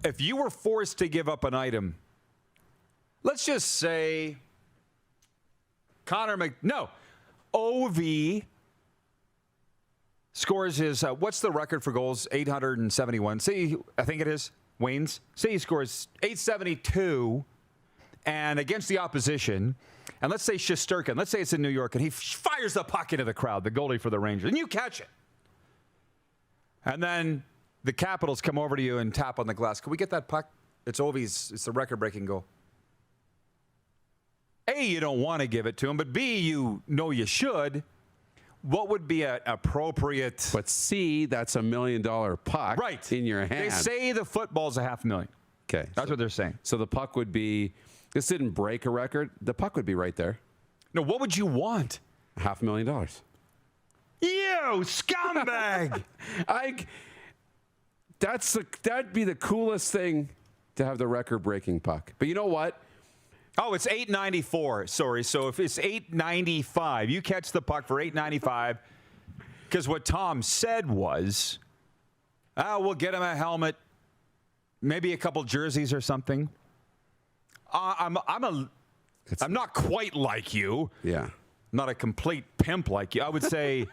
if you were forced to give up an item, let's just say Ovi scores his, what's the record for goals? 871. I think it is, Wayne's. Say he scores 872 and against the opposition, and let's say Shesterkin, let's say it's in New York, and he fires the puck into the crowd, the goalie for the Rangers, and you catch it. And then the Capitals come over to you and tap on the glass. Can we get that puck? It's Ovi's. It's the record-breaking goal. A, you don't want to give it to him, but B, you know you should. What would be an appropriate... But C, that's $1 million puck in your hand. They say the football's $500,000. Okay. That's what they're saying. So the puck would be... This didn't break a record. The puck would be right there. No, what would you want? $500,000. You scumbag! That'd be the coolest thing to have the record-breaking puck. But you know what? Oh, it's $894. Sorry. So if it's $895, you catch the puck for $895. Because what Tom said was, we'll get him a helmet, maybe a couple jerseys or something. I'm not quite like you. Yeah. Not a complete pimp like you. I would say,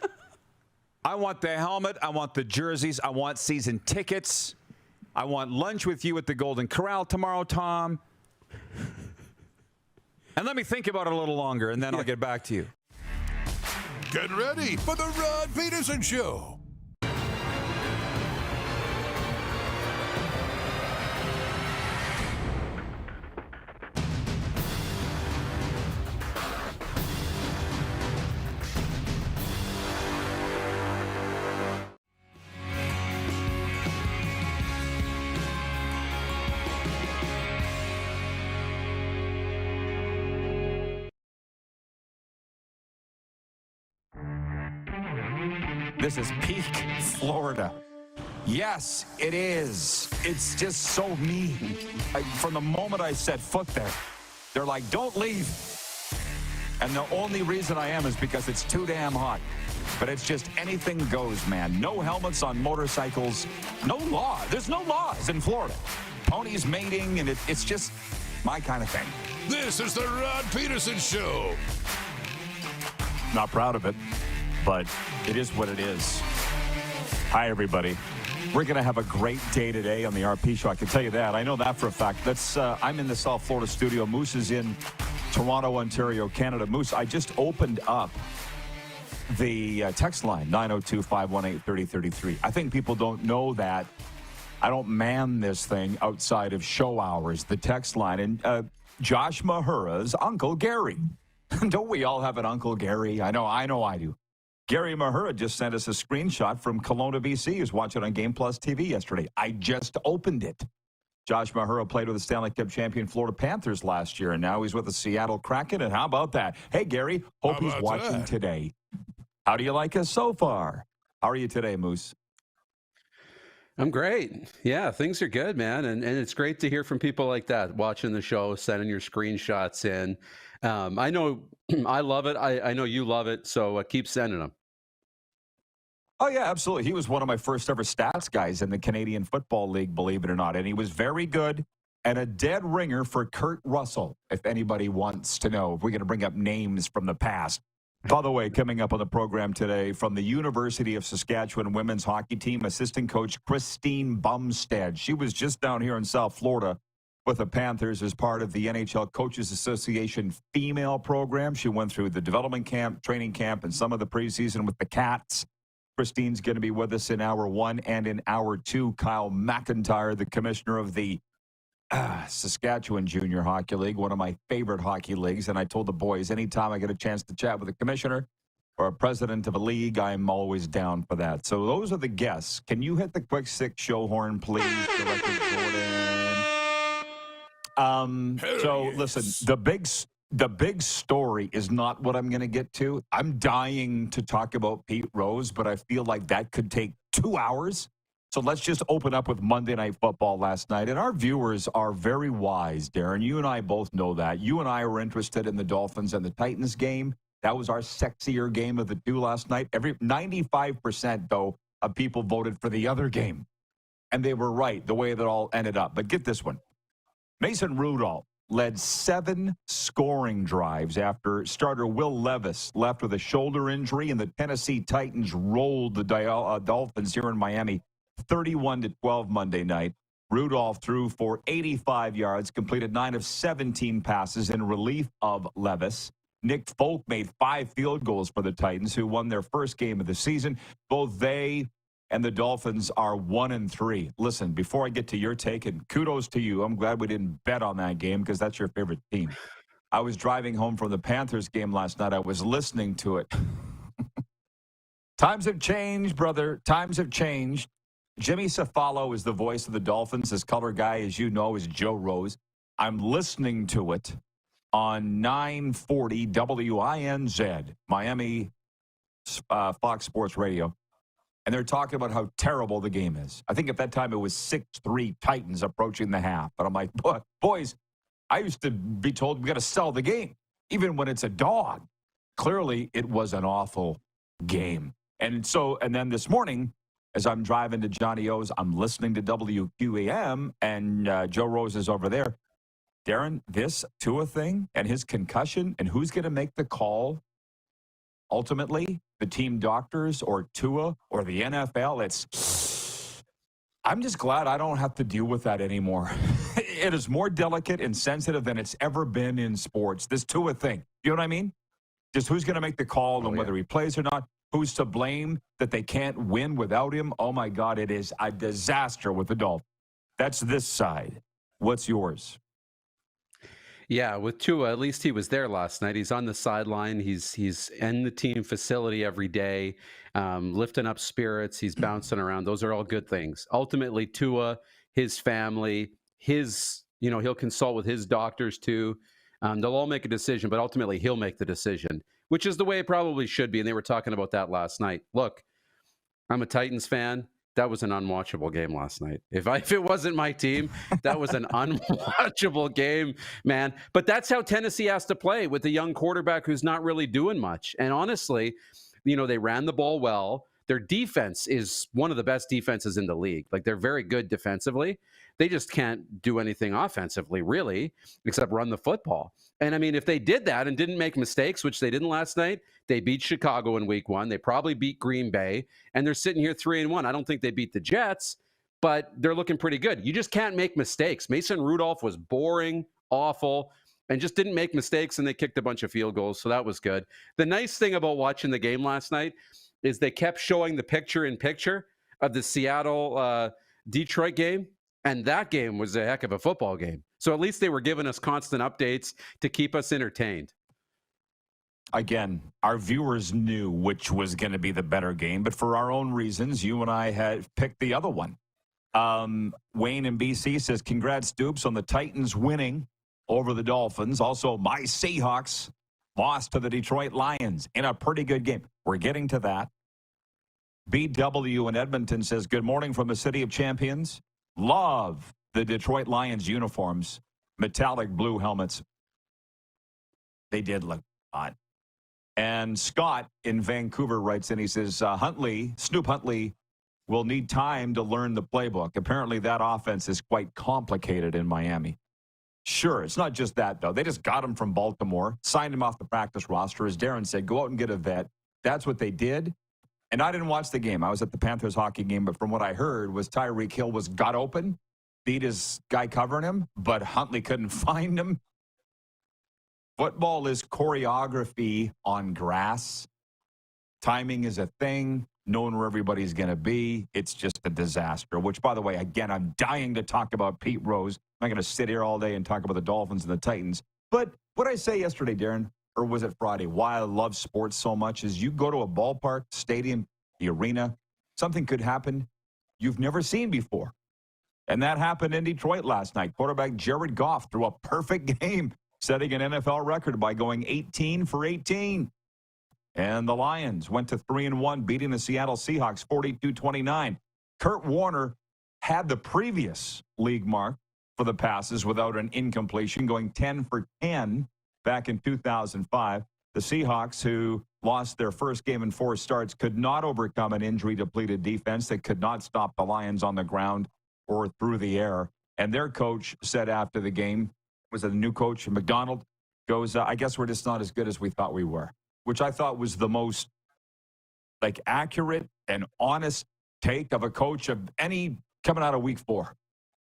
I want the helmet. I want the jerseys. I want season tickets. I want lunch with you at the Golden Corral tomorrow, Tom. And let me think about it a little longer, and then I'll get back to you. Get ready for the Rod Pedersen Show. This is peak Florida. Yes, it is. It's just so mean. From the moment I set foot there, they're like, don't leave. And the only reason I am is because it's too damn hot. But it's just anything goes, man. No helmets on motorcycles. No law. There's no laws in Florida. Ponies mating, and it's just my kind of thing. This is the Rod Pedersen Show. Not proud of it, but it is what it is. Hi, everybody. We're going to have a great day today on the RP Show. I can tell you that. I know that for a fact. I'm in the South Florida studio. Moose is in Toronto, Ontario, Canada. Moose, I just opened up the text line, 902-518-3033. I think people don't know that I don't man this thing outside of show hours, the text line. And Josh Mahura's Uncle Gary. Don't we all have an Uncle Gary? I know I do. Gary Mahura just sent us a screenshot from Kelowna, BC. He was watching on Game Plus TV yesterday. I just opened it. Josh Mahura played with the Stanley Cup champion Florida Panthers last year, and now he's with the Seattle Kraken. And how about that? Hey, Gary, hope he's watching today. How do you like us so far? How are you today, Moose? I'm great. Yeah, things are good, man. And it's great to hear from people like that, watching the show, sending your screenshots in. I know I love it. I know you love it. So keep sending them. Oh, yeah, absolutely. He was one of my first ever stats guys in the Canadian Football League, believe it or not. And he was very good and a dead ringer for Kurt Russell, if anybody wants to know. If we're going to bring up names from the past. By the way, coming up on the program today, from the University of Saskatchewan women's hockey team, assistant coach Christine Bumstead. She was just down here in South Florida with the Panthers as part of the NHL Coaches Association female program. She went through the development camp, training camp, and some of the preseason with the Cats. Christine's going to be with us in hour one, and in hour two, Kyle McIntyre, the commissioner of the Saskatchewan Junior Hockey League, one of my favorite hockey leagues. And I told the boys, anytime I get a chance to chat with a commissioner or a president of a league, I'm always down for that. So those are the guests. Can you hit the quick six show horn, please, Director Jordan? So listen, the big story is not what I'm going to get to. I'm dying to talk about Pete Rose, but I feel like that could take 2 hours. So let's just open up with Monday Night Football last night. And our viewers are very wise, Darren. You and I both know that. You and I were interested in the Dolphins and the Titans game. That was our sexier game of the two last night. 95%, though, of people voted for the other game. and they were right the way that all ended up. But get this one. Mason Rudolph led 7 scoring drives after starter Will Levis left with a shoulder injury, and the Tennessee Titans rolled the Dolphins here in Miami 31-12 Monday night. Rudolph threw for 85 yards, completed 9 of 17 passes in relief of Levis. Nick Folk made 5 field goals for the Titans, who won their first game of the season. Both they and the Dolphins are 1-3. Listen, before I get to your take, and kudos to you, I'm glad we didn't bet on that game because that's your favorite team. I was driving home from the Panthers game last night. I was listening to it. Times have changed, brother. Times have changed. Jimmy Cefalo is the voice of the Dolphins. His color guy, as you know, is Joe Rose. I'm listening to it on 940 WINZ, Miami Fox Sports Radio. And they're talking about how terrible the game is. I think at that time it was 6-3 Titans approaching the half. But I'm like, boys, I used to be told we got to sell the game, even when it's a dog. Clearly, it was an awful game. And then this morning, as I'm driving to Johnny O's, I'm listening to WQAM, and Joe Rose is over there. Darren, this Tua thing and his concussion, and who's going to make the call ultimately? The team doctors or Tua or the NFL? I'm just glad I don't have to deal with that anymore. It is more delicate and sensitive than it's ever been in sports. This Tua thing. You know what I mean? Just who's going to make the call and whether he plays or not. Who's to blame that they can't win without him? Oh, my God, it is a disaster with the Dolphins. That's this side. What's yours? Yeah, with Tua, at least he was there last night. He's on the sideline. He's in the team facility every day, lifting up spirits. He's bouncing around. Those are all good things. Ultimately, Tua, his family, he'll consult with his doctors too. They'll all make a decision, but ultimately he'll make the decision, which is the way it probably should be. And they were talking about that last night. Look, I'm a Titans fan. That was an unwatchable game last night. If it wasn't my team, that was an unwatchable game, man. But that's how Tennessee has to play with a young quarterback who's not really doing much. And honestly, they ran the ball well. Their defense is one of the best defenses in the league. Like, they're very good defensively. They just can't do anything offensively, really, except run the football. And, I mean, if they did that and didn't make mistakes, which they didn't last night, they beat Chicago in week 1. They probably beat Green Bay, and they're sitting here 3-1. I don't think they beat the Jets, but they're looking pretty good. You just can't make mistakes. Mason Rudolph was boring, awful, and just didn't make mistakes, and they kicked a bunch of field goals, so that was good. The nice thing about watching the game last night is they kept showing the picture-in-picture of the Seattle-Detroit game, and that game was a heck of a football game. So at least they were giving us constant updates to keep us entertained. Again, our viewers knew which was going to be the better game, but for our own reasons, you and I had picked the other one. Wayne in BC says, congrats, Stoops, on the Titans winning over the Dolphins. Also, my Seahawks lost to the Detroit Lions in a pretty good game. We're getting to that. BW in Edmonton says, good morning from the City of Champions. Love the Detroit Lions uniforms, metallic blue helmets. They did look hot. And Scott in Vancouver writes in, he says, Snoop Huntley will need time to learn the playbook. Apparently that offense is quite complicated in Miami. Sure, it's not just that, though. They just got him from Baltimore, signed him off the practice roster. As Darren said, go out and get a vet. That's what they did. And I didn't watch the game. I was at the Panthers hockey game, but from what I heard was Tyreek Hill got open, beat his guy covering him, but Huntley couldn't find him. Football is choreography on grass. Timing is a thing. Knowing where everybody's going to be. It's just a disaster, which, by the way, again, I'm dying to talk about Pete Rose. I'm not going to sit here all day and talk about the Dolphins and the Titans. But what I say yesterday, Darren, or was it Friday, why I love sports so much is you go to a ballpark, stadium, the arena, something could happen you've never seen before. And that happened in Detroit last night. Quarterback Jared Goff threw a perfect game, setting an NFL record by going 18 for 18. And the Lions went to 3-1, beating the Seattle Seahawks 42-29. Kurt Warner had the previous league mark for the passes without an incompletion, going 10 for 10 back in 2005. The Seahawks, who lost their first game in 4 starts, could not overcome an injury-depleted defense that could not stop the Lions on the ground or through the air. And their coach said after the game, was it a new coach, McDonald, goes, I guess we're just not as good as we thought we were, which I thought was the most accurate and honest take of a coach of any coming out of week 4.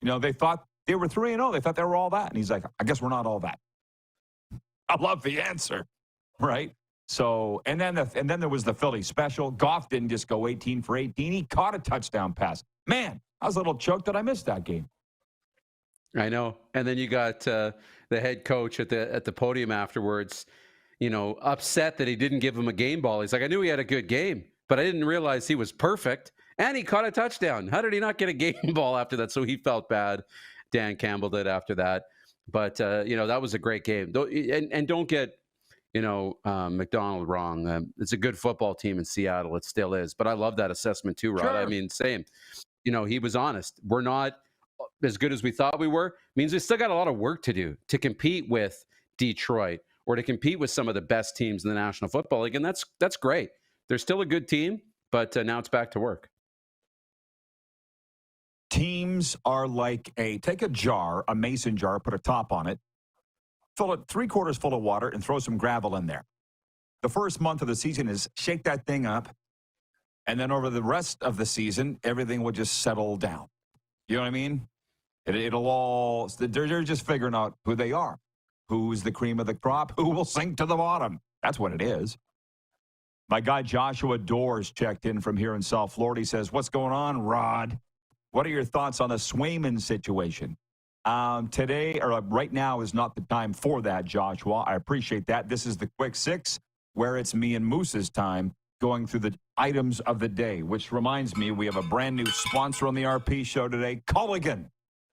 They thought they were 3-0. They thought they were all that. And he's like, I guess we're not all that. I love the answer, right? So, and then there was the Philly special. Goff didn't just go 18 for 18. He caught a touchdown pass. Man, I was a little choked that I missed that game. I know. And then you got the head coach at the podium afterwards, upset that he didn't give him a game ball. He's like, I knew he had a good game, but I didn't realize he was perfect. And he caught a touchdown. How did he not get a game ball after that? So he felt bad. Dan Campbell did after that. But, that was a great game. And don't get, McDonald wrong. It's a good football team in Seattle. It still is. But I love that assessment too, Rod. Sure. I mean, same. He was honest. We're not as good as we thought we were. Means we still got a lot of work to do to compete with Detroit or to compete with some of the best teams in the National Football League. And that's great. They're still a good team, but now it's back to work. Teams are like take a jar, a mason jar, put a top on it, fill it 3/4 full of water, and throw some gravel in there. The first month of the season is shake that thing up, and then over the rest of the season, everything will just settle down. You know what I mean? It'll all, they're just figuring out who they are. Who's the cream of the crop? Who will sink to the bottom? That's what it is. My guy Joshua Doors checked in from here in South Florida. He says, what's going on, Rod? What are your thoughts on the Swayman situation? Today, or right now, is not the time for that, Joshua. I appreciate that. This is the Quick Six, where it's me and Moose's time going through the items of the day, which reminds me we have a brand new sponsor on the RP show today, Culligan.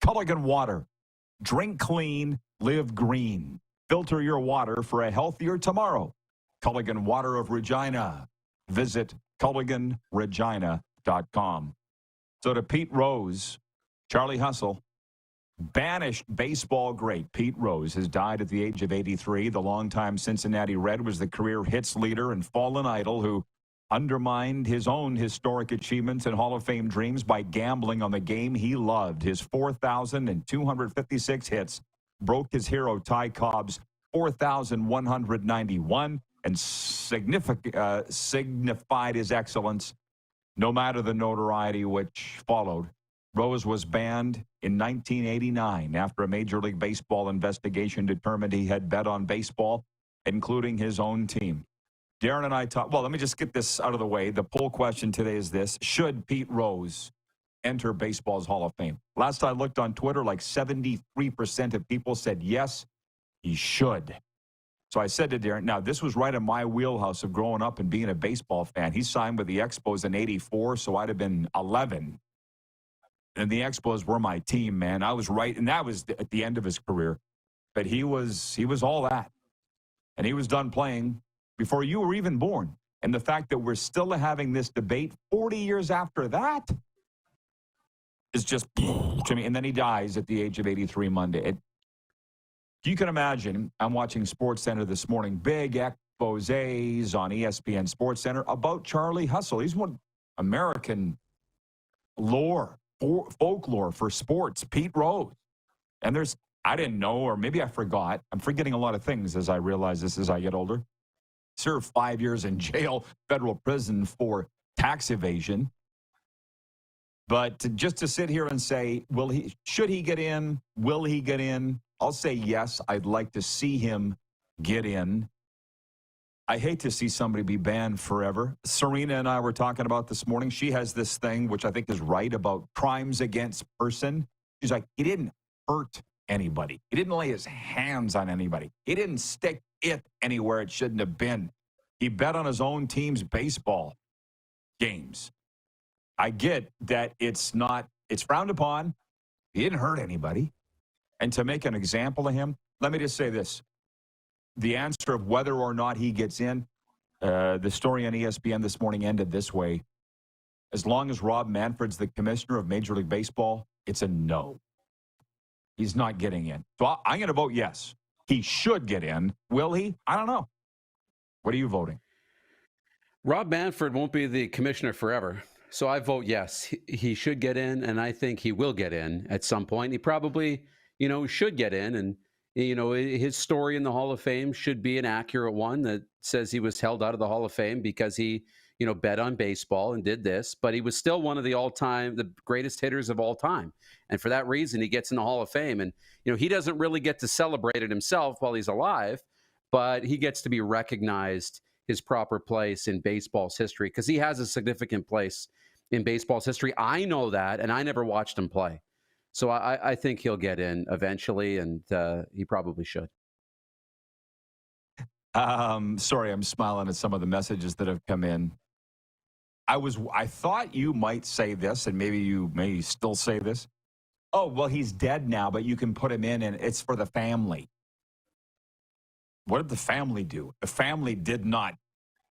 Culligan Water. Drink clean, live green. Filter your water for a healthier tomorrow. Culligan Water of Regina. Visit CulliganRegina.com. So to Pete Rose, Charlie Hustle, banished baseball great Pete Rose has died at the age of 83. The longtime Cincinnati Red was the career hits leader and fallen idol who undermined his own historic achievements and Hall of Fame dreams by gambling on the game he loved. His 4,256 hits broke his hero Ty Cobb's 4,191 and signified his excellence no matter the notoriety which followed. Rose was banned in 1989 after a Major League Baseball investigation determined he had bet on baseball, including his own team. Darren and I talked. Well, let me just get this out of the way. The poll question today is this: should Pete Rose enter baseball's Hall of Fame? Last I looked on Twitter, like 73% of people said yes, he should. So I said to Darren, now this was right in my wheelhouse of growing up and being a baseball fan. He signed with the Expos in 84, so I'd have been 11. And the Expos were my team, man. I was right, and that was at the end of his career. But he was all that. And he was done playing before you were even born. And the fact that we're still having this debate 40 years after that is just to me. And then he dies at the age of 83 Monday. You can imagine, I'm watching SportsCenter this morning, big exposés on ESPN SportsCenter about Charlie Hustle. He's one American lore, folklore for sports, Pete Rose. And I didn't know, or maybe I forgot. I'm forgetting a lot of things as I realize this as I get older. Served 5 years in jail, federal prison for tax evasion. But just to sit here and say, should he get in? Will he get in? I'll say yes. I'd like to see him get in. I hate to see somebody be banned forever. Serena and I were talking about this morning. She has this thing, which I think is right, about crimes against person. She's like, he didn't hurt anybody. He didn't lay his hands on anybody. He didn't stick it anywhere it shouldn't have been. He bet on his own team's baseball games. I get that it's frowned upon. He didn't hurt anybody. And to make an example of him, let me just say this. The answer of whether or not he gets in, the story on ESPN this morning ended this way. As long as Rob Manfred's the commissioner of Major League Baseball, it's a no. He's not getting in. So I'm going to vote yes. He should get in. Will he? I don't know. What are you voting? Rob Manfred won't be the commissioner forever. So I vote yes. He should get in, and I think he will get in at some point. He probably, should get in, and his story in the Hall of Fame should be an accurate one that says he was held out of the Hall of Fame because he, bet on baseball and did this, but he was still one of the greatest hitters of all time. And for that reason, he gets in the Hall of Fame. And, he doesn't really get to celebrate it himself while he's alive, but he gets to be recognized his proper place in baseball's history because he has a significant place in baseball's history. I know that, and I never watched him play. So I think he'll get in eventually, and he probably should. Sorry, I'm smiling at some of the messages that have come in. I thought you might say this, and maybe you may still say this. Oh, well, he's dead now, but you can put him in, and it's for the family. What did the family do? The family did not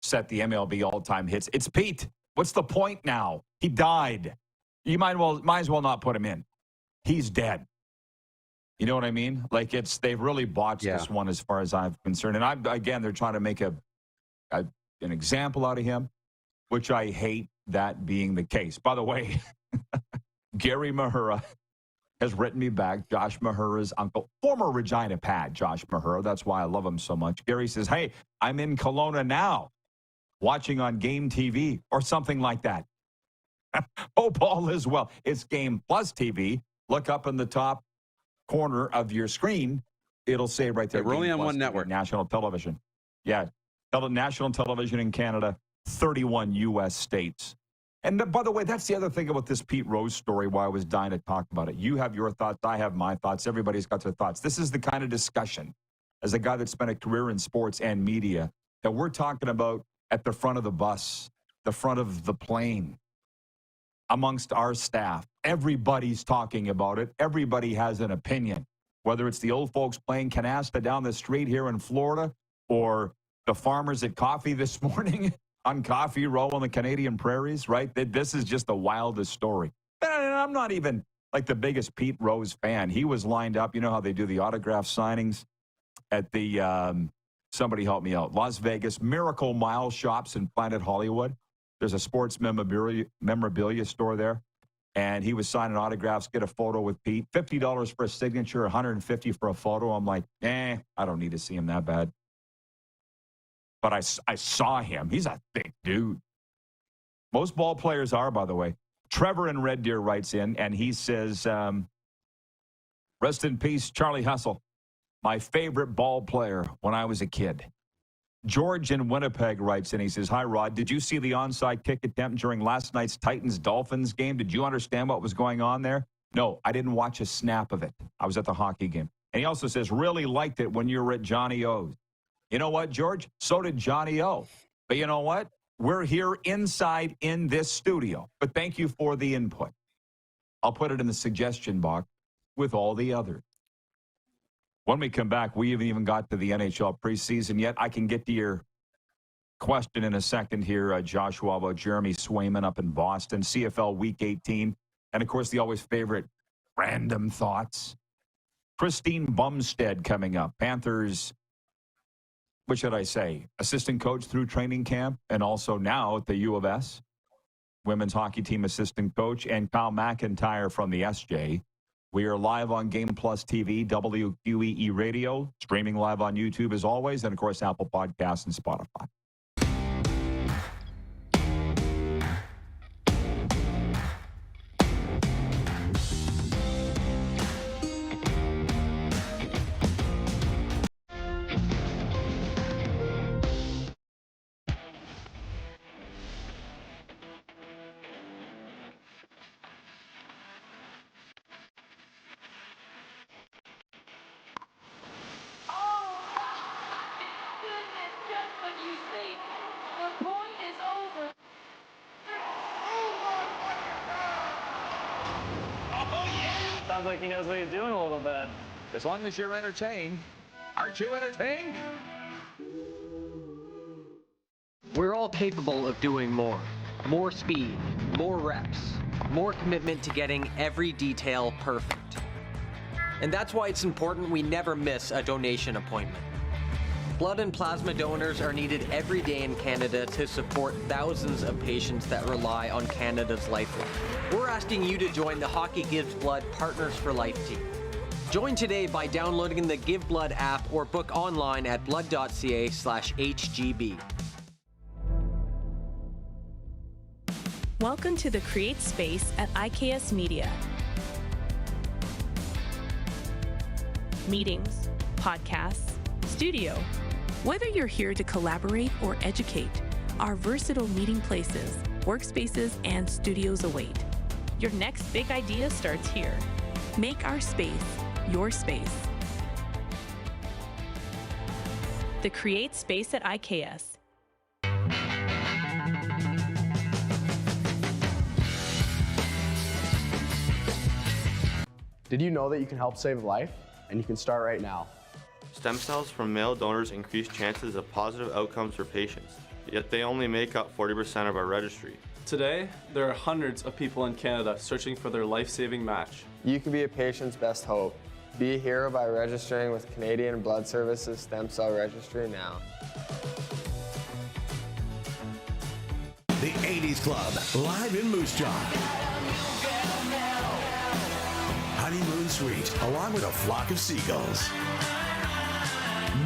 set the MLB all-time hits. It's Pete. What's the point now? He died. You might as well not put him in. He's dead. You know what I mean? Like they've really botched this one as far as I'm concerned. And they're trying to make an example out of him, which I hate that being the case. By the way, Gary Mahura has written me back, Josh Mahura's uncle, former Regina Pat, Josh Mahura. That's why I love him so much. Gary says, hey, I'm in Kelowna now, watching on Game TV or something like that. Hope all is well. It's Game Plus TV. Look up in the top corner of your screen. It'll say right there. We're only on Plus one TV, network. National television. Yeah. National television in Canada, 31 U.S. states. And by the way, that's the other thing about this Pete Rose story, why I was dying to talk about it. You have your thoughts. I have my thoughts. Everybody's got their thoughts. This is the kind of discussion, as a guy that spent a career in sports and media, that we're talking about at the front of the bus, the front of the plane, amongst our staff. Everybody's talking about it. Everybody has an opinion, whether it's the old folks playing canasta down the street here in Florida or the farmers at coffee this morning on Coffee Row on the Canadian prairies, right? This is just the wildest story. And I'm not even like the biggest Pete Rose fan. He was lined up. You know how they do the autograph signings at the, somebody help me out, Las Vegas Miracle Mile Shops in Planet Hollywood. There's a sports memorabilia store there. And he was signing autographs, get a photo with Pete. $50 for a signature, $150 for a photo. I'm like, I don't need to see him that bad. But I saw him. He's a thick dude. Most ball players are, by the way. Trevor in Red Deer writes in, and he says, rest in peace, Charlie Hustle, my favorite ball player when I was a kid. George in Winnipeg writes in, he says, hi, Rod. Did you see the onside kick attempt during last night's Titans-Dolphins game? Did you understand what was going on there? No, I didn't watch a snap of it. I was at the hockey game. And he also says, really liked it when you were at Johnny O's. You know what, George? So did Johnny O. But you know what? We're here inside in this studio. But thank you for the input. I'll put it in the suggestion box with all the others. When we come back, we haven't even got to the NHL preseason yet. I can get to your question in a second here, Joshua, about Jeremy Swayman up in Boston, CFL Week 18, and, of course, the always favorite random thoughts. Christine Bumstead coming up. Panthers, what should I say, assistant coach through training camp, and also now at the U of S, women's hockey team assistant coach, and Kyle McIntyre from the SJ. We are live on Game Plus TV, WQEE Radio, streaming live on YouTube as always, and, of course, Apple Podcasts and Spotify. Sounds like he knows what he's doing a little bit. As long as you're entertained. Aren't you entertained? We're all capable of doing more. More speed, more reps, more commitment to getting every detail perfect. And that's why it's important we never miss a donation appointment. Blood and plasma donors are needed every day in Canada to support thousands of patients that rely on Canada's lifeline. We're asking you to join the Hockey Gives Blood Partners for Life team. Join today by downloading the Give Blood app or book online at blood.ca/HGB. Welcome to the Create Space at IKS Media. Meetings, podcasts, studio. Whether you're here to collaborate or educate, our versatile meeting places, workspaces, and studios await. Your next big idea starts here. Make our space your space. The Create Space at IKS. Did you know that you can help save a life? And you can start right now. Stem cells from male donors increase chances of positive outcomes for patients, yet they only make up 40% of our registry. Today, there are hundreds of people in Canada searching for their life-saving match. You can be a patient's best hope. Be a hero by registering with Canadian Blood Services Stem Cell Registry now. The 80s Club, live in Moose Jaw. Honeymoon Suite, along with a flock of seagulls.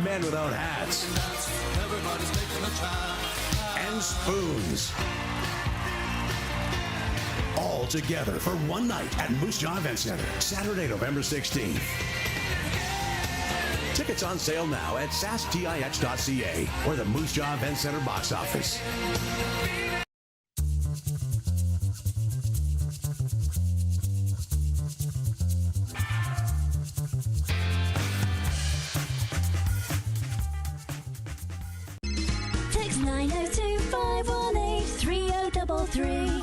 Men without hats. And spoons. All together for one night at Moose Jaw Event Center, Saturday, November 16th. Tickets on sale now at SJHL.ca or the Moose Jaw Event Center box office. Text 902-518-3033.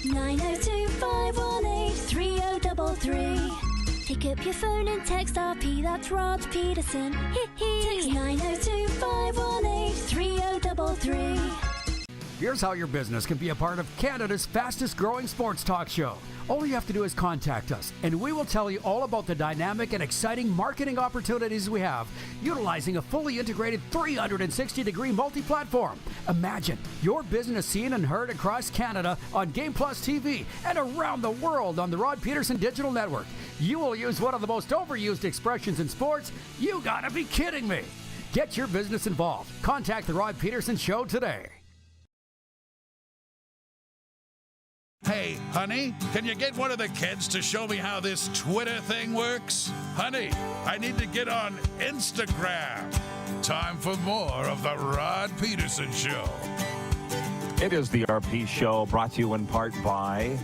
902-518-3033. Pick up your phone and text RP, that's Rod Pedersen. Text 902-518-3033. Here's how your business can be a part of Canada's fastest growing sports talk show. All you have to do is contact us, and we will tell you all about the dynamic and exciting marketing opportunities we have, utilizing a fully integrated 360-degree multi-platform. Imagine your business seen and heard across Canada on Game Plus TV and around the world on the Rod Pedersen Digital Network. You will use one of the most overused expressions in sports. You gotta be kidding me. Get your business involved. Contact the Rod Pedersen Show today. Hey, honey, can you get one of the kids to show me how this Twitter thing works? Honey, I need to get on Instagram. Time for more of the Rod Pedersen Show. It is the RP Show, brought to you in part by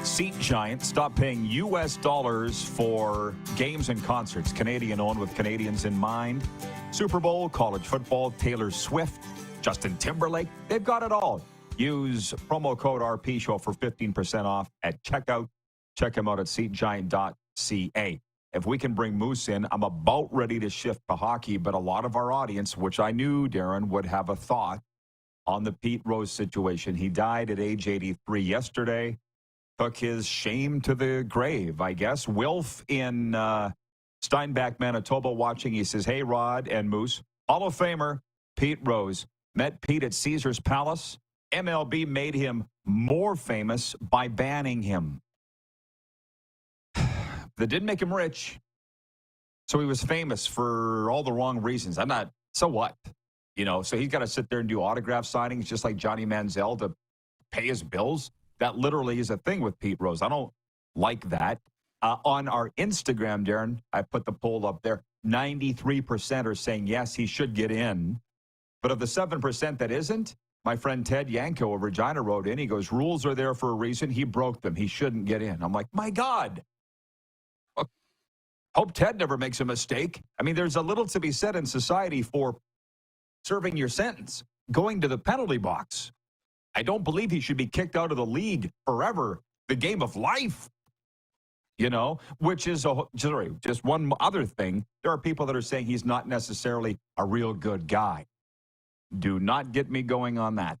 Seat Giant. Stop paying U.S. dollars for games and concerts. Canadian-owned with Canadians in mind. Super Bowl, college football, Taylor Swift, Justin Timberlake. They've got it all. Use promo code RP Show for 15% off at checkout. Check them out at seatgiant.ca. If we can bring Moose in, I'm about ready to shift to hockey, but a lot of our audience, which I knew, Darren, would have a thought on the Pete Rose situation. He died at age 83 yesterday. Took his shame to the grave, I guess. Wilf in Steinbach, Manitoba, watching. He says, hey, Rod and Moose, Hall of Famer Pete Rose. Met Pete at Caesars Palace. MLB made him more famous by banning him. That didn't make him rich. So he was famous for all the wrong reasons. So what? You know, so he's got to sit there and do autograph signings just like Johnny Manziel to pay his bills. That literally is a thing with Pete Rose. I don't like that. On our Instagram, Darren, I put the poll up there. 93% are saying, yes, he should get in. But of the 7% that isn't, my friend Ted Yanko of Regina wrote in. He goes, rules are there for a reason. He broke them. He shouldn't get in. I'm like, my God. Hope Ted never makes a mistake. I mean, there's a little to be said in society for serving your sentence, going to the penalty box. I don't believe he should be kicked out of the league forever. The game of life. You know, which is just one other thing. There are people that are saying he's not necessarily a real good guy. Do not get me going on that.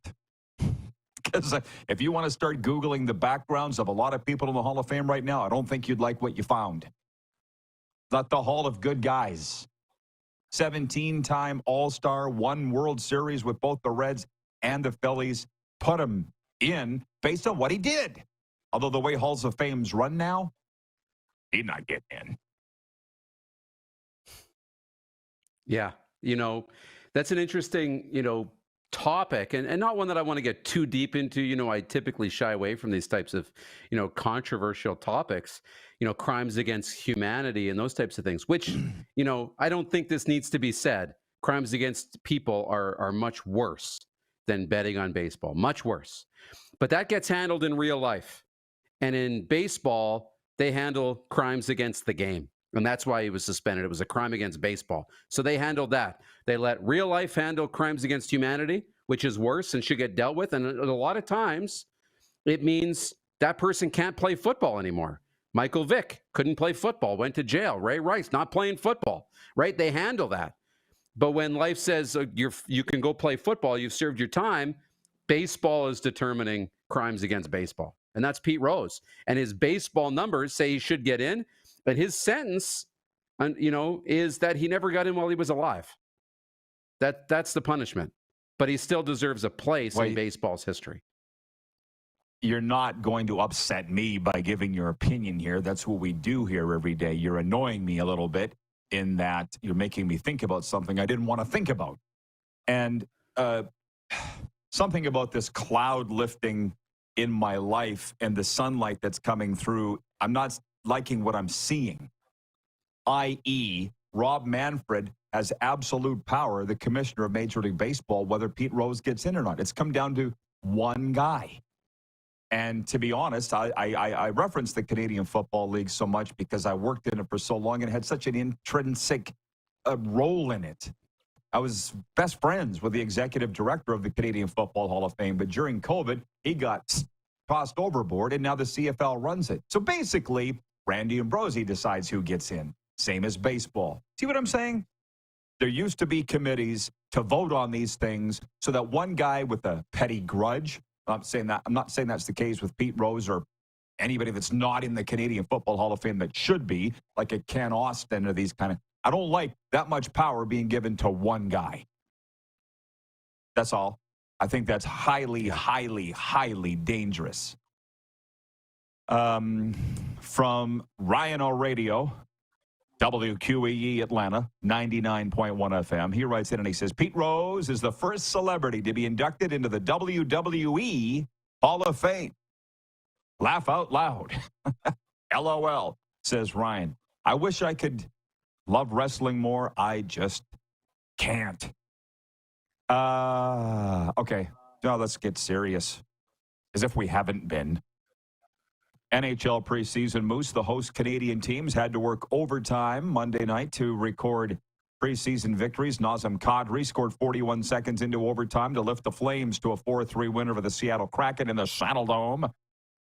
Because if you want to start Googling the backgrounds of a lot of people in the Hall of Fame right now, I don't think you'd like what you found. Not the Hall of Good Guys. 17-time All-Star, won World Series with both the Reds and the Phillies. Put him in based on what he did. Although the way Halls of Fame's run now, he'd not get in. Yeah. That's an interesting, topic and not one that I want to get too deep into. I typically shy away from these types of, controversial topics, crimes against humanity and those types of things, which, I don't think this needs to be said. Crimes against people are much worse than betting on baseball, much worse. But that gets handled in real life. And in baseball, they handle crimes against the game. And that's why he was suspended. It was a crime against baseball. So they handled that. They let real life handle crimes against humanity, which is worse and should get dealt with. And a lot of times it means that person can't play football anymore. Michael Vick couldn't play football, went to jail. Ray Rice not playing football, right? They handle that. But when life says you can go play football, you've served your time, baseball is determining crimes against baseball. And that's Pete Rose. And his baseball numbers say he should get in. But his sentence, is that he never got in while he was alive. That's the punishment. But he still deserves a place in baseball's history. You're not going to upset me by giving your opinion here. That's what we do here every day. You're annoying me a little bit in that you're making me think about something I didn't want to think about. And something about this cloud lifting in my life and the sunlight that's coming through, I'm not liking what I'm seeing, i.e., Rob Manfred has absolute power, the commissioner of Major League Baseball, whether Pete Rose gets in or not. It's come down to one guy. And to be honest, I reference the Canadian Football League so much because I worked in it for so long and had such an intrinsic role in it. I was best friends with the executive director of the Canadian Football Hall of Fame, but during COVID, he got tossed overboard, and now the CFL runs it. So basically, Randy Ambrosie decides who gets in. Same as baseball. See what I'm saying? There used to be committees to vote on these things so that one guy with a petty grudge, I'm not saying that's the case with Pete Rose or anybody that's not in the Canadian Football Hall of Fame that should be, like a Ken Austin or these kind of, I don't like that much power being given to one guy. That's all. I think that's highly, highly, highly dangerous. From Ryan Radio, WQEE Atlanta, 99.1 FM. He writes in and he says, Pete Rose is the first celebrity to be inducted into the WWE Hall of Fame. Laugh out loud. LOL, says Ryan. I wish I could love wrestling more. I just can't. Okay. Now let's get serious. As if we haven't been. NHL preseason moose. The host Canadian teams had to work overtime Monday night to record preseason victories. Nazem Kadri scored 41 seconds into overtime to lift the Flames to a 4-3 win over the Seattle Kraken in the Saddledome,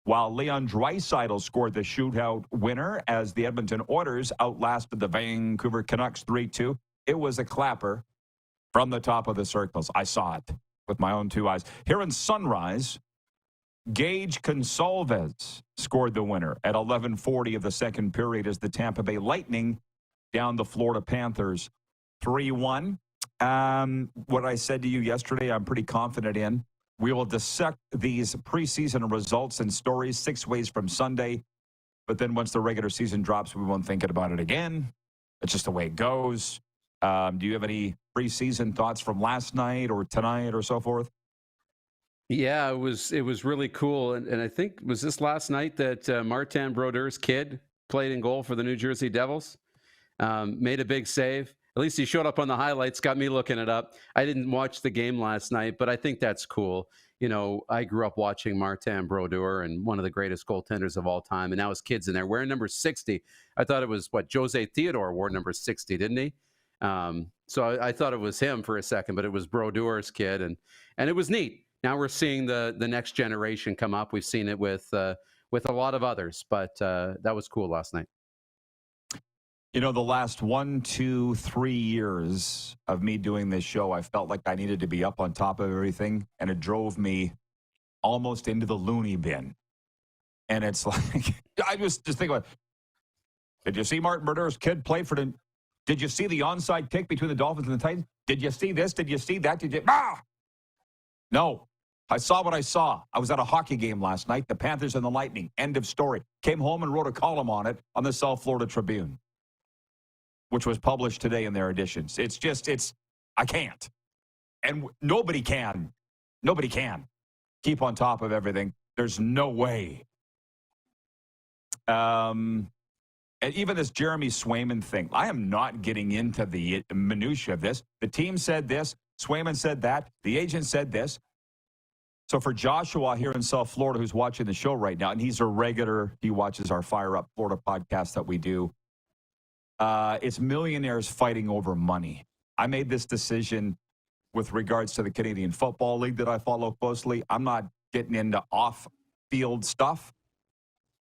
while Leon Draisaitl scored the shootout winner as the Edmonton Oilers outlasted the Vancouver Canucks 3-2. It was a clapper from the top of the circles. I saw it with my own two eyes. Here in Sunrise, Gage Consalves scored the winner at 11:40 of the second period as the Tampa Bay Lightning down the Florida Panthers 3-1. What I said to you yesterday, I'm pretty confident in. We will dissect these preseason results and stories 6 ways from Sunday. But then once the regular season drops, we won't think about it again. It's just the way it goes. Do you have any preseason thoughts from last night or tonight or so forth? Yeah, it was really cool. And I think, was this last night that Martin Brodeur's kid played in goal for the New Jersey Devils? Made a big save. At least he showed up on the highlights, got me looking it up. I didn't watch the game last night, but I think that's cool. I grew up watching Martin Brodeur and one of the greatest goaltenders of all time. And now his kid's in there wearing number 60. I thought it was Jose Theodore wore number 60, didn't he? So I thought it was him for a second, but it was Brodeur's kid. And it was neat. Now we're seeing the next generation come up. We've seen it with a lot of others, but that was cool last night. The last 1, 2, 3 years of me doing this show, I felt like I needed to be up on top of everything, and it drove me almost into the loony bin. And it's like, I just think about, did you see Martin Brodeur's kid play for the Did you see the onside kick between the Dolphins and the Titans? Did you see this? Did you see that? No. I saw what I saw. I was at a hockey game last night, the Panthers and the Lightning. End of story. Came home and wrote a column on it on the South Florida Tribune, which was published today in their editions. I can't. And nobody can. Nobody can keep on top of everything. There's no way. And even this Jeremy Swayman thing, I am not getting into the minutia of this. The team said this. Swayman said that. The agent said this. So for Joshua here in South Florida who's watching the show right now, and he's a regular, he watches our Fire Up Florida podcast that we do, it's millionaires fighting over money. I made this decision with regards to the Canadian Football League that I follow closely. I'm not getting into off-field stuff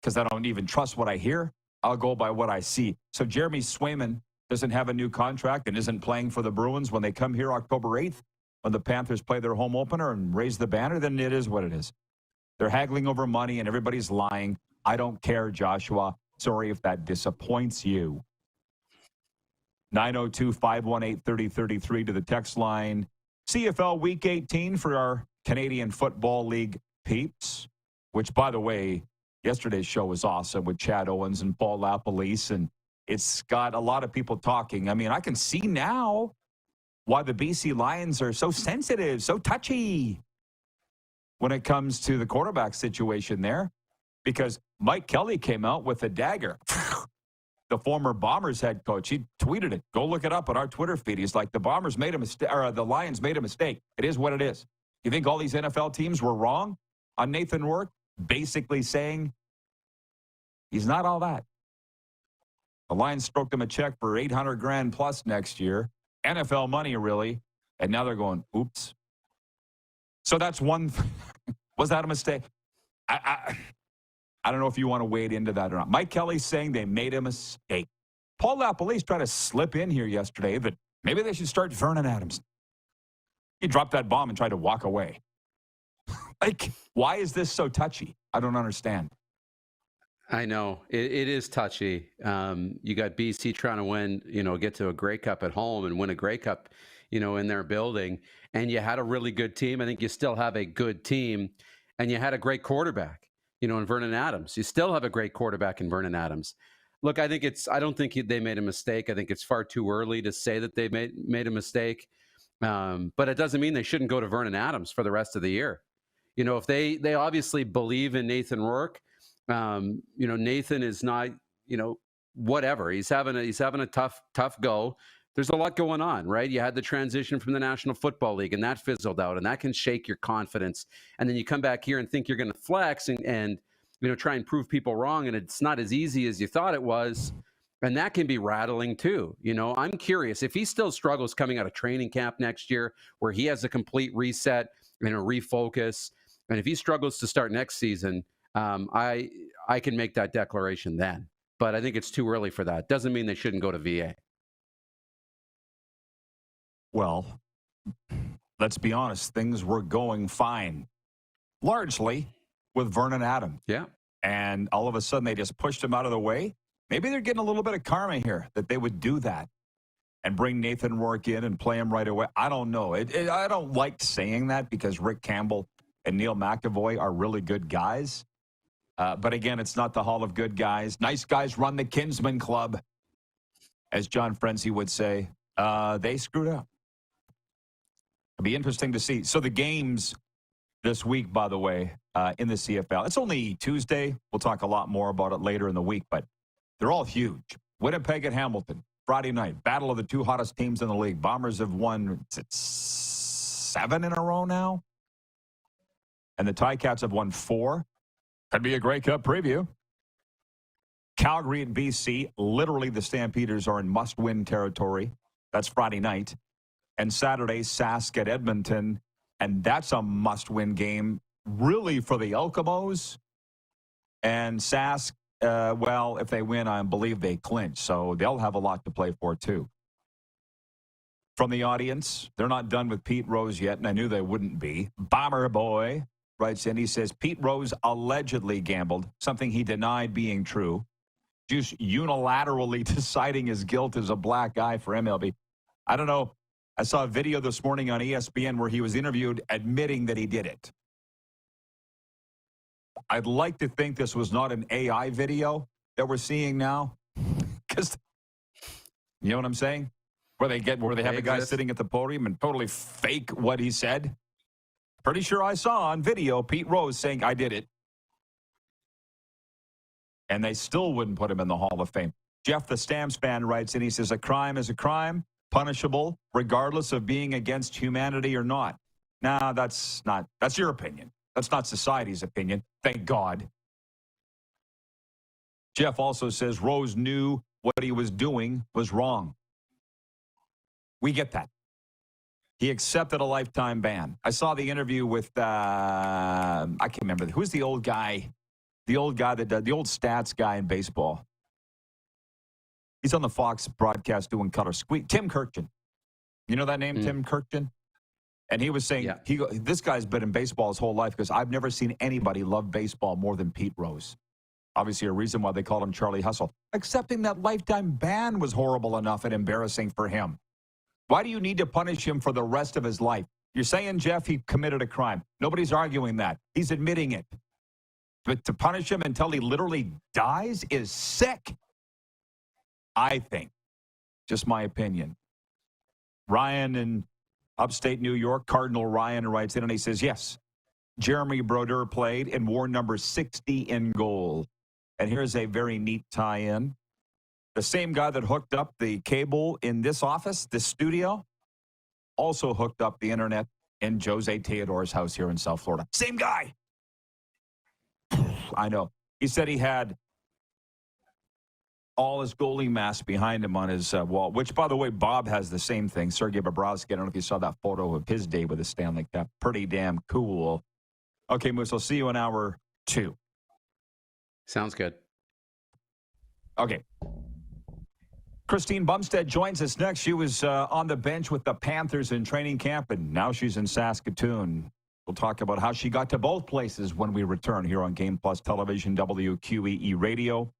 because I don't even trust what I hear. I'll go by what I see. So Jeremy Swayman doesn't have a new contract and isn't playing for the Bruins when they come here October 8th, when the Panthers play their home opener and raise the banner, then it is what it is. They're haggling over money and everybody's lying. I don't care, Joshua. Sorry if that disappoints you. 902-518-3033 to the text line. CFL Week 18 for our Canadian Football League peeps, which, by the way, yesterday's show was awesome with Chad Owens and Paul LaPolice, and it's got a lot of people talking. I mean, I can see now why the BC Lions are so sensitive, so touchy when it comes to the quarterback situation there, because Mike Kelly came out with a dagger. The former Bombers head coach, he tweeted it. Go look it up on our Twitter feed. He's like, the Bombers made a mistake, or the Lions made a mistake. It is what it is. You think all these NFL teams were wrong on Nathan Rourke? Basically saying he's not all that. The Lions stroked him a check for $800,000 plus next year. NFL money, really. And now they're going, oops. So that's one. Was that a mistake? I don't know if you want to wade into that or not. Mike Kelly's saying they made a mistake. Paul LaPolice tried to slip in here yesterday that maybe they should start Vernon Adams. He dropped that bomb and tried to walk away. Like, why is this so touchy? I don't understand. I know. It is touchy. You got BC trying to win, get to a Grey Cup at home and win a Grey Cup, in their building. And you had a really good team. I think you still have a good team. And you had a great quarterback, in Vernon Adams. You still have a great quarterback in Vernon Adams. Look, I don't think they made a mistake. I think it's far too early to say that they made a mistake. But it doesn't mean they shouldn't go to Vernon Adams for the rest of the year. If they obviously believe in Nathan Rourke, Nathan is not, whatever. He's having a tough go. There's a lot going on, right? You had the transition from the National Football League, and that fizzled out, and that can shake your confidence. And then you come back here and think you're going to flex and try and prove people wrong, and it's not as easy as you thought it was. And that can be rattling too. I'm curious if he still struggles coming out of training camp next year, where he has a complete reset and a refocus. And if he struggles to start next season, I can make that declaration then. But I think it's too early for that. Doesn't mean they shouldn't go to VA. Well, let's be honest. Things were going fine, largely with Vernon Adams. Yeah. And all of a sudden, they just pushed him out of the way. Maybe they're getting a little bit of karma here that they would do that and bring Nathan Rourke in and play him right away. I don't know. I don't like saying that because Rick Campbell and Neil McAvoy are really good guys. But again, it's not the Hall of Good Guys. Nice guys run the Kinsman Club, as John Frenzy would say. They screwed up. It'll be interesting to see. So the games this week, by the way, in the CFL, it's only Tuesday. We'll talk a lot more about it later in the week, but they're all huge. Winnipeg at Hamilton, Friday night. Battle of the two hottest teams in the league. Bombers have won 7 in a row now. And the Ticats have won 4. Could be a Grey Cup preview. Calgary at BC. Literally, the Stampeders are in must-win territory. That's Friday night. And Saturday, Sask at Edmonton. And that's a must-win game, really, for the Elkamos. And Sask, well, if they win, I believe they clinch. So they'll have a lot to play for, too. From the audience, they're not done with Pete Rose yet, and I knew they wouldn't be. Bomber Boy writes in, he says, Pete Rose allegedly gambled, something he denied being true. just unilaterally deciding his guilt as a black guy for MLB. I don't know. I saw a video this morning on ESPN where he was interviewed admitting that he did it. I'd like to think this was not an AI video that we're seeing now. Because, you know what I'm saying? Where they have a guy sitting at the podium and totally fake what he said. Pretty sure I saw on video Pete Rose saying, I did it. And they still wouldn't put him in the Hall of Fame. Jeff, the Stamps fan, writes in, he says, a crime is a crime, punishable, regardless of being against humanity or not. Nah, that's your opinion. That's not society's opinion. Thank God. Jeff also says Rose knew what he was doing was wrong. We get that. He accepted a lifetime ban. I saw the interview with, I can't remember. Who's the old guy? The old guy the old stats guy in baseball. He's on the Fox broadcast doing color squeak. Tim Kirkjian. You know that name, Tim Kirkjian? And he was saying, this guy's been in baseball his whole life because I've never seen anybody love baseball more than Pete Rose. Obviously a reason why they called him Charlie Hustle. Accepting that lifetime ban was horrible enough and embarrassing for him. Why do you need to punish him for the rest of his life? You're saying, Jeff, he committed a crime. Nobody's arguing that. He's admitting it. But to punish him until he literally dies is sick. I think. Just my opinion. Ryan in upstate New York, Cardinal Ryan writes in and he says, yes, Jeremy Brodeur played and wore number 60 in goal. And here's a very neat tie-in. The same guy that hooked up the cable in this office, this studio, also hooked up the internet in Jose Teodore's house here in South Florida. Same guy. I know. He said he had all his goalie mask behind him on his wall, which, by the way, Bob has the same thing. Sergei Bobrovsky, I don't know if you saw that photo of his day with a Stanley Cup. Pretty damn cool. Okay, Moose, I'll see you in hour 2. Sounds good. Okay. Christine Bumstead joins us next. She was on the bench with the Panthers in training camp, and now she's in Saskatoon. We'll talk about how she got to both places when we return here on Game Plus Television, WQEE Radio.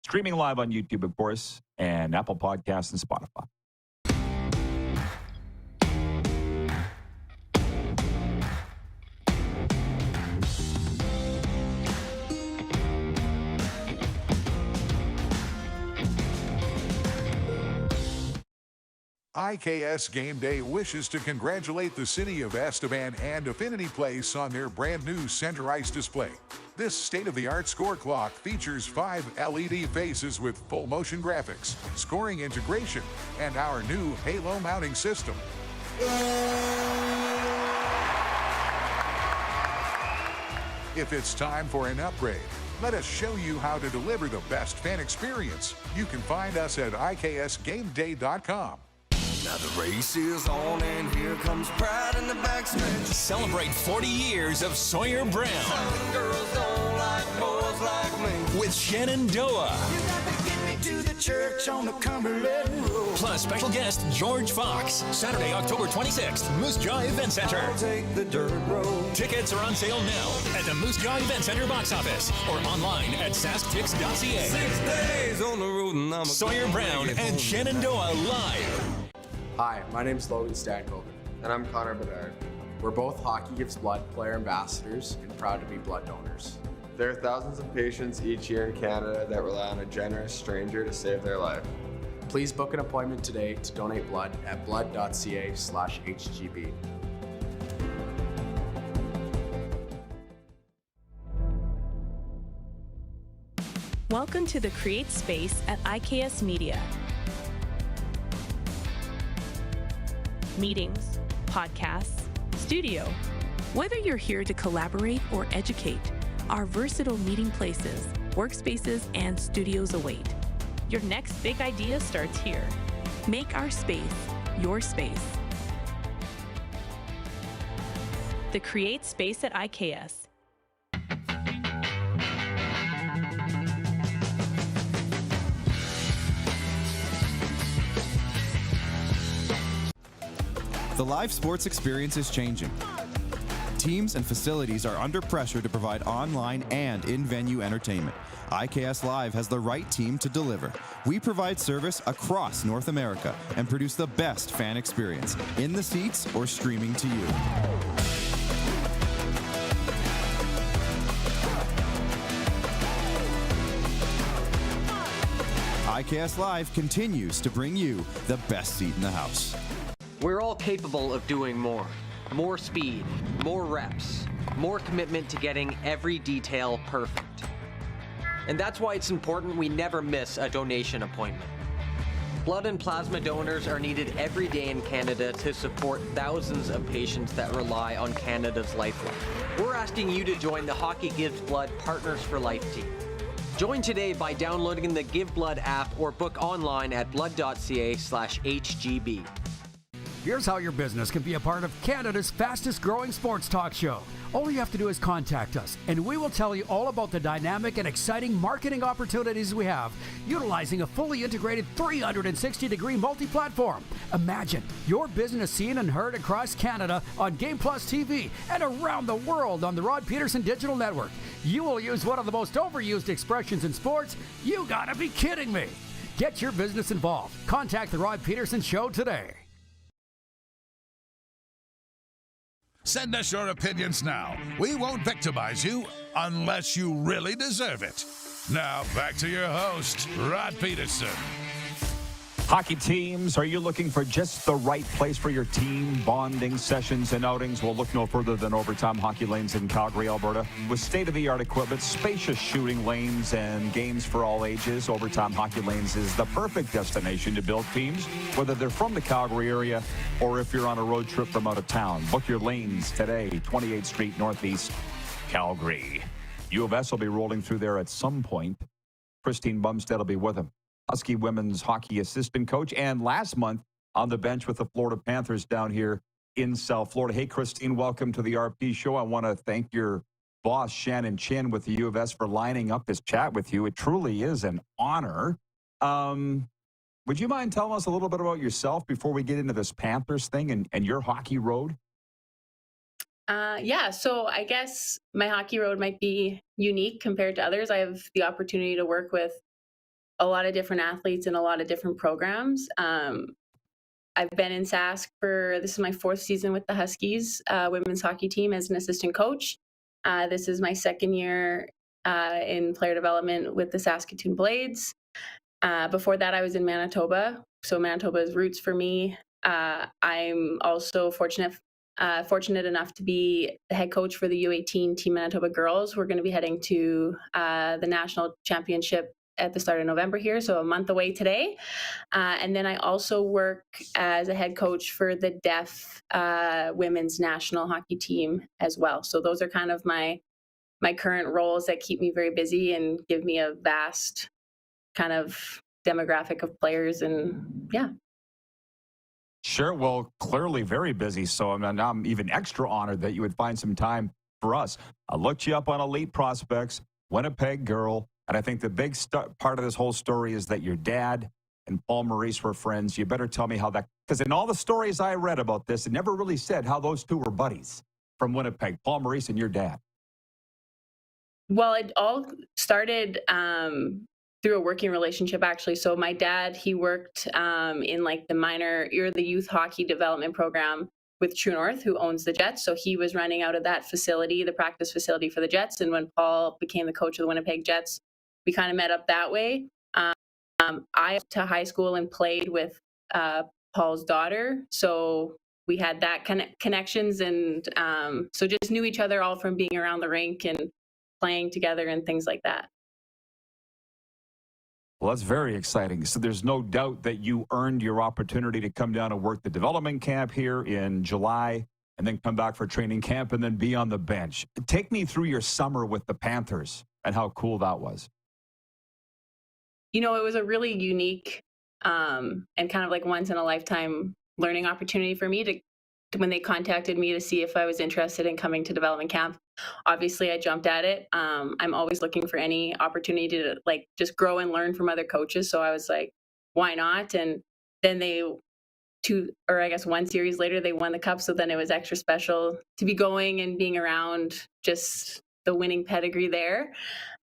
Streaming live on YouTube, of course, and Apple Podcasts and Spotify. IKS Game Day wishes to congratulate the city of Estevan and Affinity Place on their brand new center ice display. This state-of-the-art score clock features 5 LED faces with full motion graphics, scoring integration, and our new Halo mounting system. If it's time for an upgrade, let us show you how to deliver the best fan experience. You can find us at IKSGameDay.com. Now the race is on and here comes pride in the backstretch. Celebrate 40 years of Sawyer Brown. Some girls don't like boys like me. With Shenandoah. You got to get me to the church on the Cumberland Road. Plus special guest George Fox. Saturday, October 26th, Moose Jaw Event Center. I'll take the dirt road. Tickets are on sale now at the Moose Jaw Event Center box office or online at sasktix.ca. 6 days on the road and I'm Sawyer Brown and Shenandoah live. Hi, my name's Logan Stankoven. And I'm Connor Bedard. We're both Hockey Gives Blood player ambassadors and proud to be blood donors. There are thousands of patients each year in Canada that rely on a generous stranger to save their life. Please book an appointment today to donate blood at blood.ca/HGB. Welcome to the Create Space at IKS Media. Meetings, podcasts, studio. Whether you're here to collaborate or educate, our versatile meeting places, workspaces, and studios await. Your next big idea starts here. Make our space your space. The Create Space at IKS. The live sports experience is changing. Teams and facilities are under pressure to provide online and in-venue entertainment. IKS Live has the right team to deliver. We provide service across North America and produce the best fan experience in the seats or streaming to you. IKS Live continues to bring you the best seat in the house. We're all capable of doing more. More speed, more reps, more commitment to getting every detail perfect. And that's why it's important we never miss a donation appointment. Blood and plasma donors are needed every day in Canada to support thousands of patients that rely on Canada's lifeline. We're asking you to join the Hockey Gives Blood Partners for Life team. Join today by downloading the Give Blood app or book online at blood.ca/HGB. Here's how your business can be a part of Canada's fastest growing sports talk show. All you have to do is contact us, and we will tell you all about the dynamic and exciting marketing opportunities we have, utilizing a fully integrated 360-degree multi-platform. Imagine your business seen and heard across Canada on Game Plus TV and around the world on the Rod Pedersen Digital Network. You will use one of the most overused expressions in sports. You gotta be kidding me. Get your business involved. Contact the Rod Pedersen Show today. Send us your opinions now. We won't victimize you unless you really deserve it. Now, back to your host, Rod Pedersen. Hockey teams, are you looking for just the right place for your team? Bonding sessions and outings? Well, look no further than Overtime Hockey Lanes in Calgary, Alberta. With state-of-the-art equipment, spacious shooting lanes, and games for all ages, Overtime Hockey Lanes is the perfect destination to build teams, whether they're from the Calgary area or if you're on a road trip from out of town. Book your lanes today, 28th Street Northeast, Calgary. U of S will be rolling through there at some point. Christine Bumstead will be with them. Husky women's hockey assistant coach, and last month on the bench with the Florida Panthers down here in South Florida. Hey, Christine, welcome to the RP Show. I want to thank your boss, Shannon Chin, with the U of S for lining up this chat with you. It truly is an honor. Would you mind telling us a little bit about yourself before we get into this Panthers thing and your hockey road? Yeah, so I guess my hockey road might be unique compared to others. I have the opportunity to work with a lot of different athletes in a lot of different programs. I've been in Sask this is my 4th season with the Huskies women's hockey team as an assistant coach. This is my 2nd year in player development with the Saskatoon Blades. Before that, I was in Manitoba. So Manitoba is roots for me. I'm also fortunate enough to be the head coach for the U18 Team Manitoba Girls. We're going to be heading to the national championship at the start of November here, so a month away today. And then I also work as a head coach for the deaf women's national hockey team as well. So those are kind of my current roles that keep me very busy and give me a vast kind of demographic of players. And yeah. Sure. Well, clearly very busy. So I'm even extra honored that you would find some time for us. I looked you up on Elite Prospects, Winnipeg girl. And I think the big part of this whole story is that your dad and Paul Maurice were friends. You better tell me how that, because in all the stories I read about this, it never really said how those two were buddies from Winnipeg, Paul Maurice and your dad. Well, it all started through a working relationship, actually. So my dad, he worked in like the youth hockey development program with True North, who owns the Jets. So he was running out of that facility, the practice facility for the Jets. And when Paul became the coach of the Winnipeg Jets, we kind of met up that way. I went to high school and played with Paul's daughter. So we had that connections, and so just knew each other all from being around the rink and playing together and things like that. Well, that's very exciting. So there's no doubt that you earned your opportunity to come down and work the development camp here in July and then come back for training camp and then be on the bench. Take me through your summer with the Panthers and how cool that was. You know, it was a really unique and kind of like once in a lifetime learning opportunity for me to when they contacted me to see if I was interested in coming to development camp. Obviously, I jumped at it. I'm always looking for any opportunity to like just grow and learn from other coaches. So I was like, why not? And then one series later, they won the cup. So then it was extra special to be going and being around just the winning pedigree there.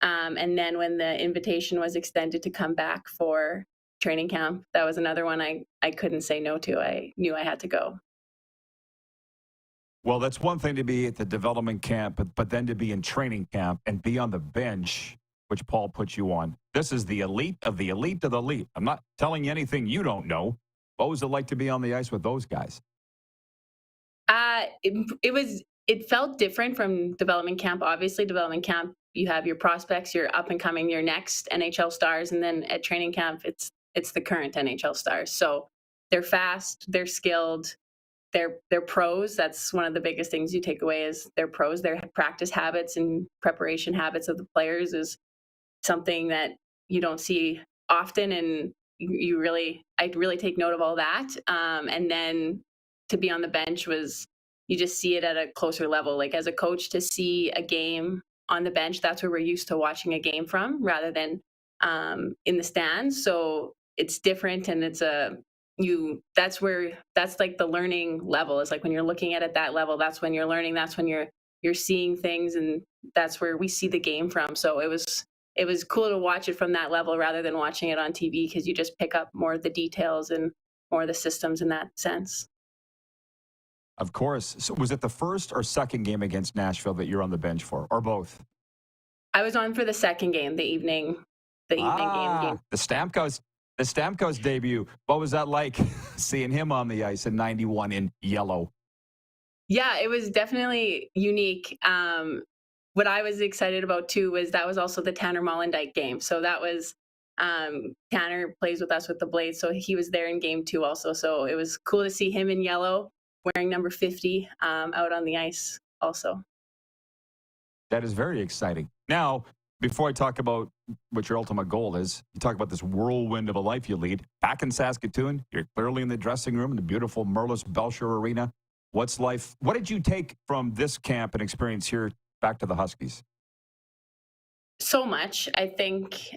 And then when the invitation was extended to come back for training camp, that was another one I couldn't say no to. I knew I had to go. Well, that's one thing to be at the development camp, but then to be in training camp and be on the bench, which Paul put you on. This is the elite of the elite of the elite. I'm not telling you anything you don't know. What was it like to be on the ice with those guys? It felt different from development camp. Obviously, development camp, you have your prospects, your up and coming, your next NHL stars, and then at training camp, it's the current NHL stars. So they're fast, they're skilled, they're pros. That's one of the biggest things you take away is they're pros. Their practice habits and preparation habits of the players is something that you don't see often, and I really take note of all that. And then to be on the bench was, you just see it at a closer level. Like as a coach, to see a game on the bench, that's where we're used to watching a game from, rather than in the stands. So it's different, and that's like the learning level. It's like when you're looking at that level, that's when you're learning, that's when you're seeing things, and that's where we see the game from. So it was cool to watch it from that level rather than watching it on TV, because you just pick up more of the details and more of the systems in that sense. Of course. So was it the first or second game against Nashville that you're on the bench for, or both? I was on for the second game, the evening game. The Stamkos debut. What was that like, seeing him on the ice in 91 in yellow? Yeah, it was definitely unique. What I was excited about too was that was also the Tanner Mollendijk game. So that was Tanner plays with us with the Blades, so he was there in game 2 also. So it was cool to see him in yellow, wearing number 50 out on the ice also. That is very exciting. Now, before I talk about what your ultimate goal is, you talk about this whirlwind of a life you lead. Back in Saskatoon, you're clearly in the dressing room in the beautiful Merlis Belcher Arena. What did you take from this camp and experience here back to the Huskies? So much. I think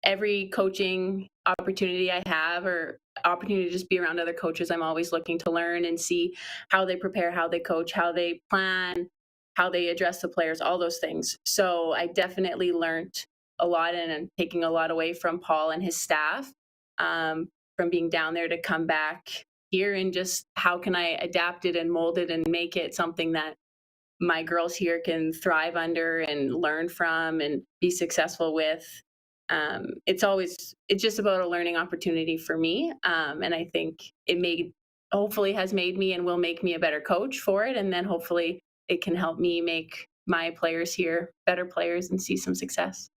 every coaching opportunity I have, or opportunity to just be around other coaches, I'm always looking to learn and see how they prepare, how they coach, how they plan, how they address the players, all those things. So I definitely learned a lot, and I'm taking a lot away from Paul and his staff, from being down there to come back here, and just how can I adapt it and mold it and make it something that my girls here can thrive under and learn from and be successful with. It's just about a learning opportunity for me. And I think hopefully has made me and will make me a better coach for it. And then hopefully it can help me make my players here better players and see some success.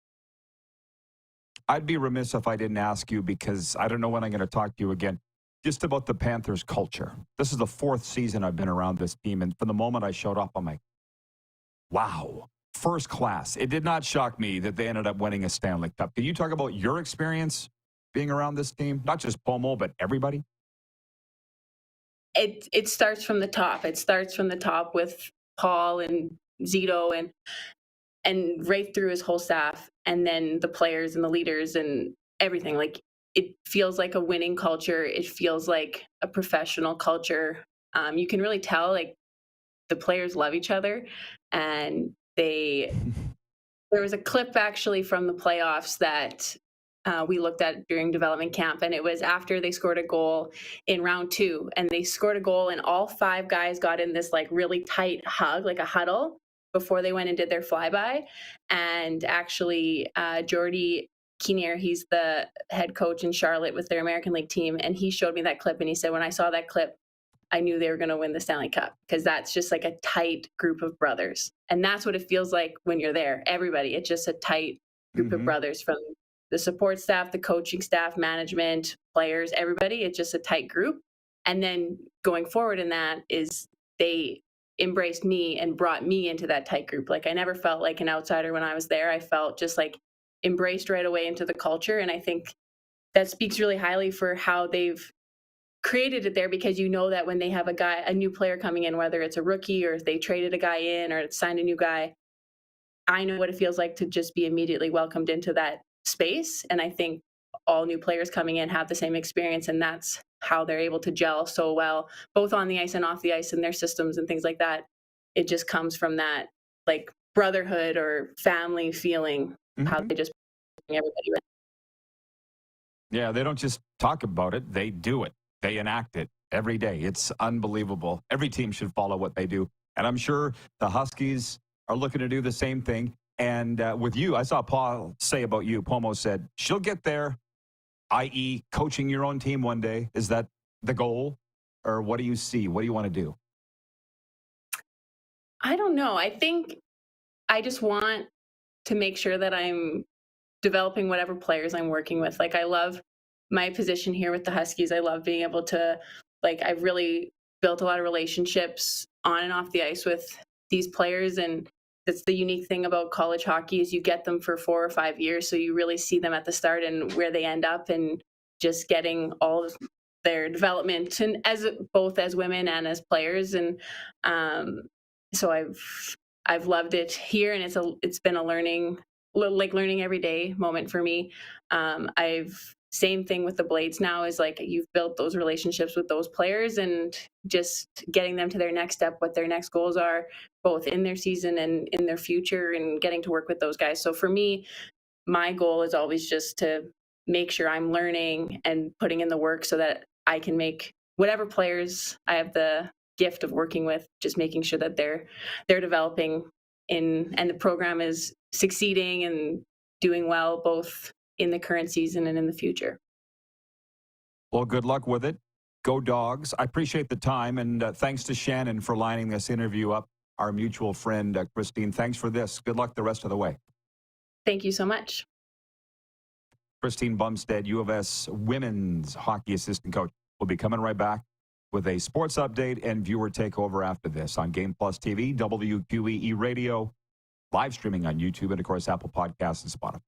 I'd be remiss if I didn't ask you, because I don't know when I'm going to talk to you again, just about the Panthers culture. This is the 4th season I've been around this team. And from the moment I showed up, I'm like, wow, first class. It did not shock me that they ended up winning a Stanley Cup. Can you talk about your experience being around this team? Not just Pomo, but everybody? It starts from the top. It starts from the top with Paul and Zito and right through his whole staff, and then the players and the leaders and everything. Like, it feels like a winning culture. It feels like a professional culture. You can really tell, like, the players love each other, and there was a clip actually from the playoffs that we looked at during development camp, and it was after they scored a goal in round 2, and they scored a goal, and all 5 guys got in this like really tight hug, like a huddle, before they went and did their flyby. And actually Jordy Kinnear, he's the head coach in Charlotte with their American League team, and he showed me that clip, and he said, when I saw that clip, I knew they were going to win the Stanley Cup, because that's just like a tight group of brothers. And that's what it feels like when you're there. Everybody, it's just a tight group of brothers, from the support staff, the coaching staff, management, players, everybody. It's just a tight group. And then going forward in that is they embraced me and brought me into that tight group. Like, I never felt like an outsider when I was there. I felt just like embraced right away into the culture. And I think that speaks really highly for how they've created it there, because you know that when they have a new player coming in, whether it's a rookie or if they traded a guy in or signed a new guy, I know what it feels like to just be immediately welcomed into that space. And I think all new players coming in have the same experience, and that's how they're able to gel so well, both on the ice and off the ice, and their systems and things like that. It just comes from that, like, brotherhood or family feeling, how they just bring everybody in. Yeah, they don't just talk about it, they do it. They enact it every day. It's unbelievable. Every team should follow what they do. And I'm sure the Huskies are looking to do the same thing. And with you, I saw Paul say about you, Pomo said, she'll get there, i.e. coaching your own team one day. Is that the goal? Or what do you see? What do you want to do? I don't know. I think I just want to make sure that I'm developing whatever players I'm working with. Like, I love my position here with the Huskies. I love being able to, like, I've really built a lot of relationships on and off the ice with these players. And that's the unique thing about college hockey is you get them for 4 or 5 years. So you really see them at the start and where they end up and just getting all of their development, and both as women and as players. And so I've loved it here, and it's been a learning every day moment for me. Same thing with the Blades now is like you've built those relationships with those players and just getting them to their next step, what their next goals are, both in their season and in their future, and getting to work with those guys. So for me, my goal is always just to make sure I'm learning and putting in the work so that I can make whatever players I have the gift of working with, just making sure that they're developing and the program is succeeding and doing well, both in the current season and in the future. Well, good luck with it. Go Dogs. I appreciate the time, and thanks to Shannon for lining this interview up. Our mutual friend, Christine, thanks for this. Good luck the rest of the way. Thank you so much. Christine Bumstead, U of S women's hockey assistant coach. We'll be coming right back with a sports update and viewer takeover after this on Game Plus TV, WQEE Radio, live streaming on YouTube, and, of course, Apple Podcasts and Spotify.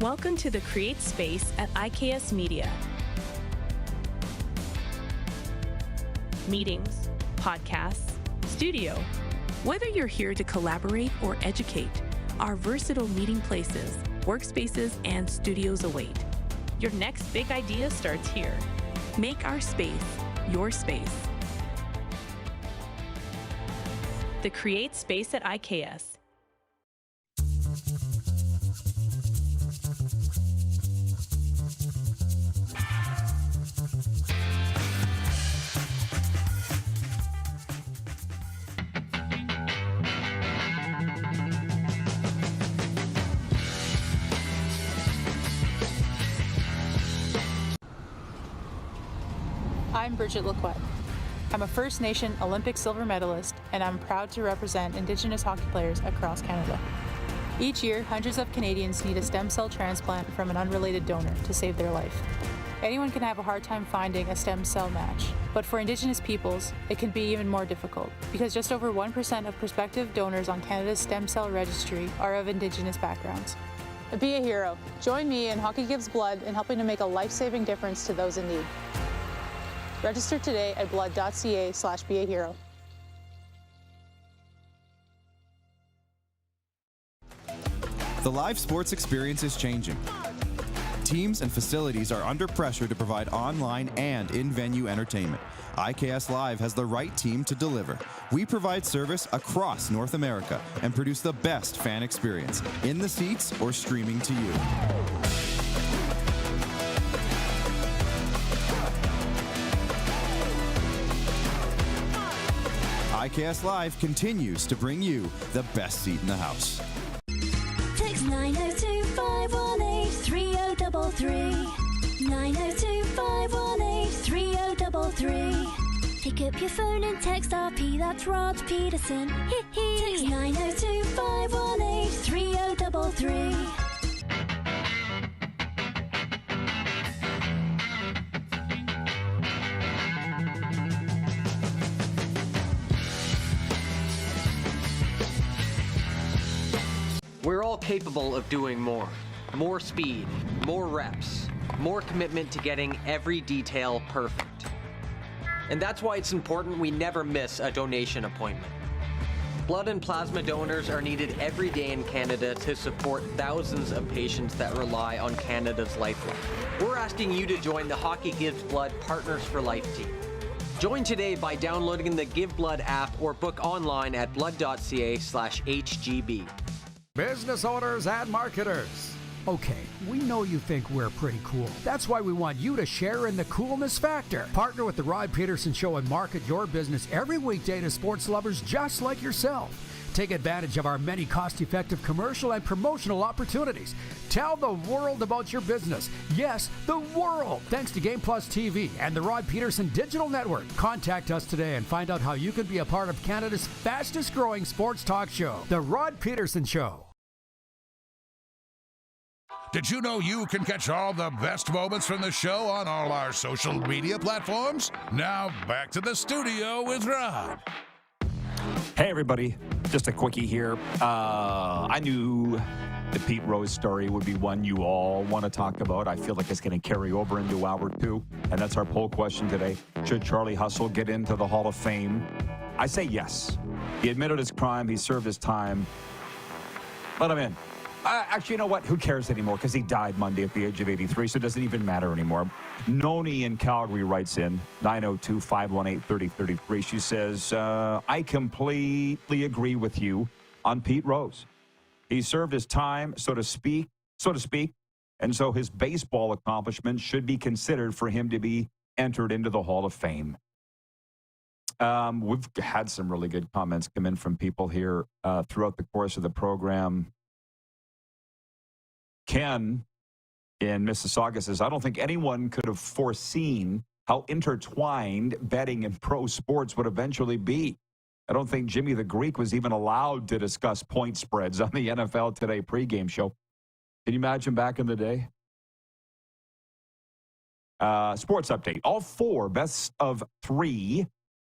Welcome to the Create Space at IKS Media. Meetings, podcasts, studio. Whether you're here to collaborate or educate, our versatile meeting places, workspaces, and studios await. Your next big idea starts here. Make our space your space. The Create Space at IKS. I'm Bridget Lacquette. I'm a First Nation Olympic silver medalist, and I'm proud to represent Indigenous hockey players across Canada. Each year, hundreds of Canadians need a stem cell transplant from an unrelated donor to save their life. Anyone can have a hard time finding a stem cell match, but for Indigenous peoples, it can be even more difficult because just over 1% of prospective donors on Canada's stem cell registry are of Indigenous backgrounds. Be a hero. Join me in Hockey Gives Blood in helping to make a life-saving difference to those in need. Register today at blood.ca/beahero. The live sports experience is changing. Teams and facilities are under pressure to provide online and in-venue entertainment. IKS Live has the right team to deliver. We provide service across North America and produce the best fan experience, in the seats or streaming to you. IKS Live continues to bring you the best seat in the house. Text 902-518-3033. 902-518-3033. Pick up your phone and text RP, that's Rod Pedersen. Text 902-518-3033. We're all capable of doing more. More speed, more reps, more commitment to getting every detail perfect. And that's why it's important we never miss a donation appointment. Blood and plasma donors are needed every day in Canada to support thousands of patients that rely on Canada's lifeline. We're asking you to join the Hockey Gives Blood Partners for Life team. Join today by downloading the Give Blood app or book online at blood.ca/HGB. Business owners and marketers. Okay, we know you think we're pretty cool. That's why we want you to share in the coolness factor. Partner with the Rod Pedersen Show and market your business every weekday to sports lovers just like yourself. Take advantage of our many cost-effective commercial and promotional opportunities. Tell the world about your business. Yes, the world. Thanks to Game Plus TV and the Rod Pedersen Digital Network. Contact us today and find out how you can be a part of Canada's fastest-growing sports talk show, The Rod Pedersen Show. Did you know you can catch all the best moments from the show on all our social media platforms? Now, back to the studio with Rod. Hey, everybody. Just a quickie here. I knew the Pete Rose story would be one you all want to talk about. I feel like it's going to carry over into hour two, and that's our poll question today. Should Charlie Hustle get into the Hall of Fame? I say yes. He admitted his crime. He served his time. Let him in. Actually, you know what? Who cares anymore? Because he died Monday at the age of 83, so it doesn't even matter anymore. Noni in Calgary writes in, 902-518-3033. She says, I completely agree with you on Pete Rose. He served his time, so to speak, and so his baseball accomplishments should be considered for him to be entered into the Hall of Fame. We've had some really good comments come in from people here throughout the course of the program. Ken in Mississauga says, I don't think anyone could have foreseen how intertwined betting and pro sports would eventually be. I don't think Jimmy the Greek was even allowed to discuss point spreads on the NFL Today pregame show. Can you imagine back in the day? Sports update. All 4 best of 3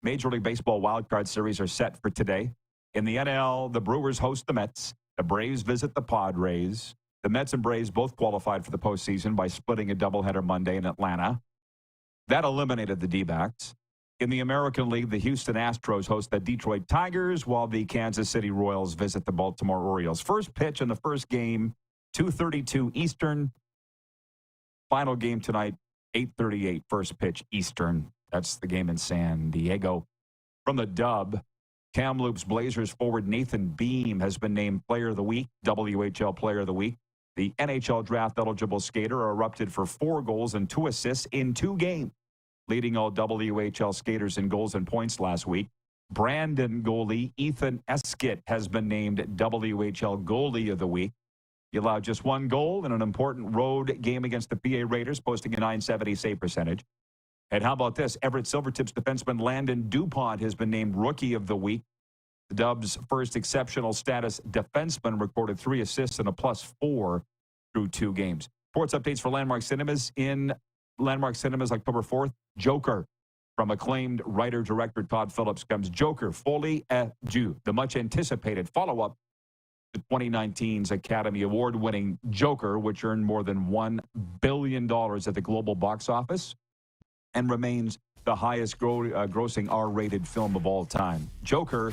Major League Baseball wildcard series are set for today. In the NL, the Brewers host the Mets. The Braves visit the Padres. The Mets and Braves both qualified for the postseason by splitting a doubleheader Monday in Atlanta. That eliminated the D-backs. In the American League, the Houston Astros host the Detroit Tigers, while the Kansas City Royals visit the Baltimore Orioles. First pitch in the first game, 2:32 Eastern. Final game tonight, 8:38, first pitch Eastern. That's the game in San Diego. From the Dub, Kamloops Blazers forward Nathan Beam has been named Player of the Week, WHL Player of the Week. The NHL draft-eligible skater erupted for 4 goals and 2 assists in 2 games, leading all WHL skaters in goals and points last week. Brandon goalie Ethan Eskett has been named WHL Goalie of the Week. He allowed just 1 goal in an important road game against the PA Raiders, posting a .970 save percentage. And how about this? Everett Silvertips defenseman Landon DuPont has been named Rookie of the Week. The Dubs' first exceptional status defenseman recorded 3 assists and a +4 through 2 games. Sports updates for Landmark Cinemas. In Landmark Cinemas, October 4th, Joker. From acclaimed writer-director Todd Phillips comes Joker, Folie à Deux, the much-anticipated follow-up to 2019's Academy Award-winning Joker, which earned more than $1 billion at the global box office and remains the highest grossing R-rated film of all time. Joker,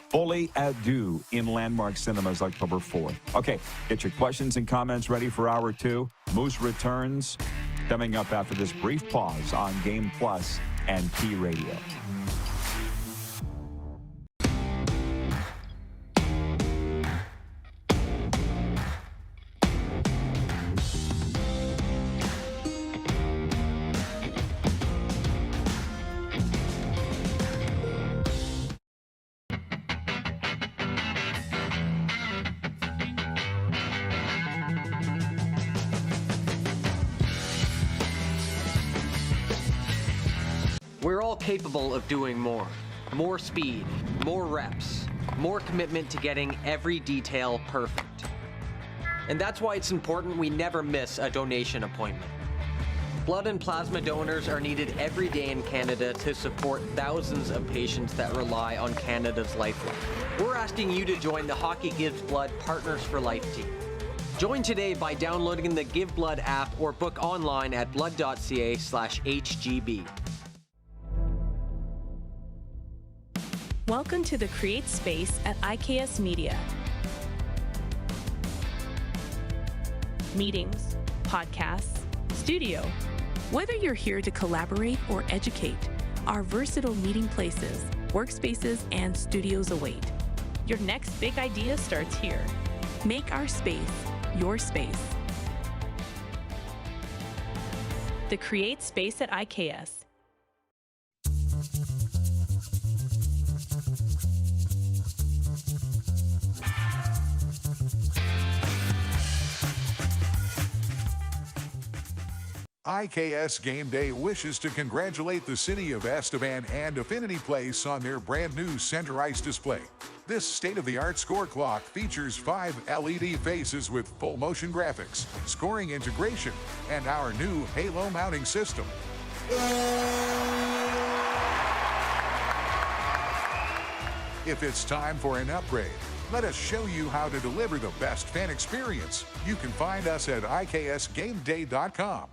Folie à Deux in Landmark Cinemas, October 4th. Okay, get your questions and comments ready for hour 2. Moose returns coming up after this brief pause on Game Plus and Key Radio. We're all capable of doing more. More speed, more reps, more commitment to getting every detail perfect. And that's why it's important we never miss a donation appointment. Blood and plasma donors are needed every day in Canada to support thousands of patients that rely on Canada's lifeline. We're asking you to join the Hockey Gives Blood Partners for Life team. Join today by downloading the Give Blood app or book online at blood.ca/HGB. Welcome to the Create Space at IKS Media. Meetings, podcasts, studio. Whether you're here to collaborate or educate, our versatile meeting places, workspaces, and studios await. Your next big idea starts here. Make our space your space. The Create Space at IKS. IKS Game Day wishes to congratulate the City of Estevan and Affinity Place on their brand new center ice display. This state-of-the-art score clock features 5 LED faces with full motion graphics, scoring integration, and our new Halo mounting system. If it's time for an upgrade, let us show you how to deliver the best fan experience. You can find us at iksgameday.com.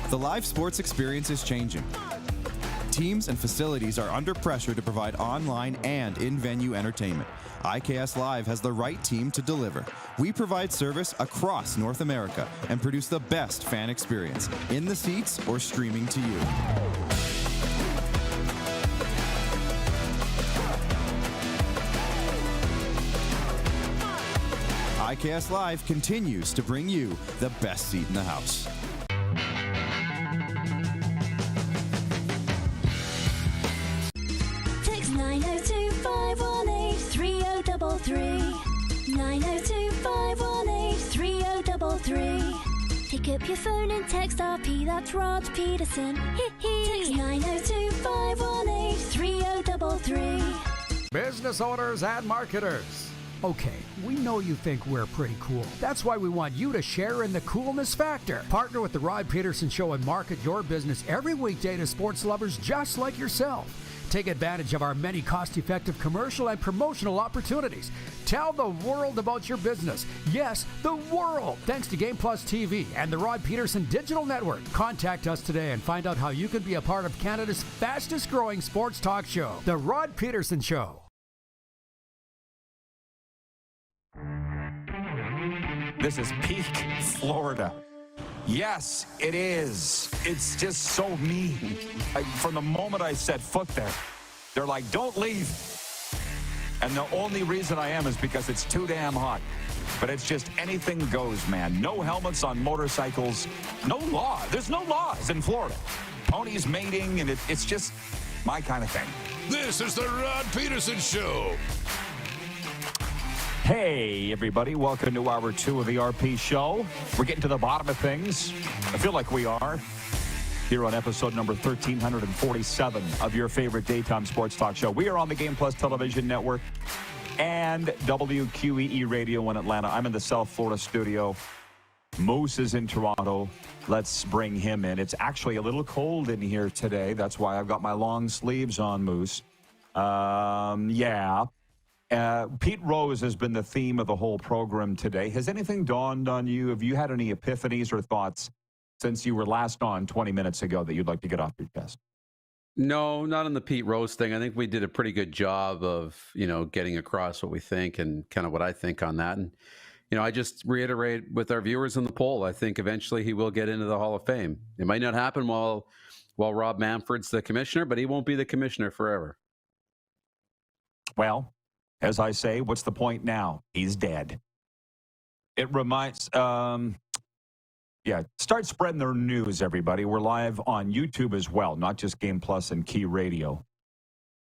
The live sports experience is changing. Teams and facilities are under pressure to provide online and in-venue entertainment. IKS Live has the right team to deliver. We provide service across North America and produce the best fan experience, in the seats or streaming to you. IKS Live continues to bring you the best seat in the house. Text 902-518-3033. 902-518-3033. Pick up your phone and text RP, that's Rod Pedersen. Text 902-518-3033. Business owners and marketers. Okay, we know you think we're pretty cool. That's why we want you to share in the coolness factor. Partner with the Rod Pedersen Show and market your business every weekday to sports lovers just like yourself. Take advantage of our many cost-effective commercial and promotional opportunities. Tell the world about your business. Yes, the world. Thanks to Game Plus TV and the Rod Pedersen Digital Network. Contact us today and find out how you can be a part of Canada's fastest-growing sports talk show, The Rod Pedersen Show. This is peak Florida. Yes, it is. It's just so mean. From the moment I set foot there, they're like, don't leave. And the only reason I am is because it's too damn hot. But it's just anything goes, man. No helmets on motorcycles. No law. There's no laws in Florida. Ponies mating, and it's just my kind of thing. This is the Rod Pedersen Show. Hey, everybody. Welcome to Hour 2 of the RP Show. We're getting to the bottom of things. I feel like we are. Here on episode number 1347 of your favorite daytime sports talk show. We are on the Game Plus Television Network and WQEE Radio in Atlanta. I'm in the South Florida studio. Moose is in Toronto. Let's bring him in. It's actually a little cold in here today. That's why I've got my long sleeves on, Moose. Yeah. Pete Rose has been the theme of the whole program today. Has anything dawned on you? Have you had any epiphanies or thoughts since you were last on 20 minutes ago that you'd like to get off your chest? No, not on the Pete Rose thing. I think we did a pretty good job of, getting across what we think and kind of what I think on that. And, I just reiterate with our viewers in the poll, I think eventually he will get into the Hall of Fame. It might not happen while Rob Manfred's the commissioner, but he won't be the commissioner forever. Well, as I say, what's the point now? He's dead. It reminds, start spreading their news, everybody. We're live on YouTube as well, not just Game Plus and Key Radio.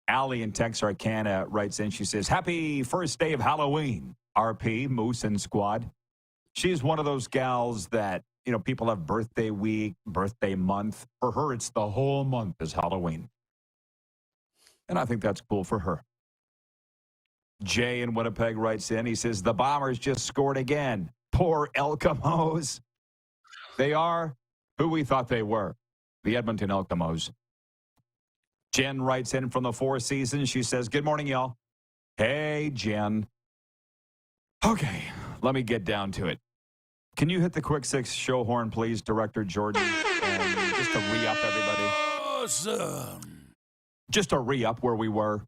Allie in Texarkana writes in, she says, happy first day of Halloween, RP, Moose and Squad. She's one of those gals that, people have birthday week, birthday month. For her, it's the whole month is Halloween. And I think that's cool for her. Jay in Winnipeg writes in, he says, the Bombers just scored again. Poor Elkamos. They are who we thought they were, the Edmonton Elkamos. Jen writes in from the Four Seasons. She says, good morning, y'all. Hey, Jen. Okay, let me get down to it. Can you hit the quick six show horn, please, Director Jordan? And just to re-up everybody. Awesome. Just to re-up where we were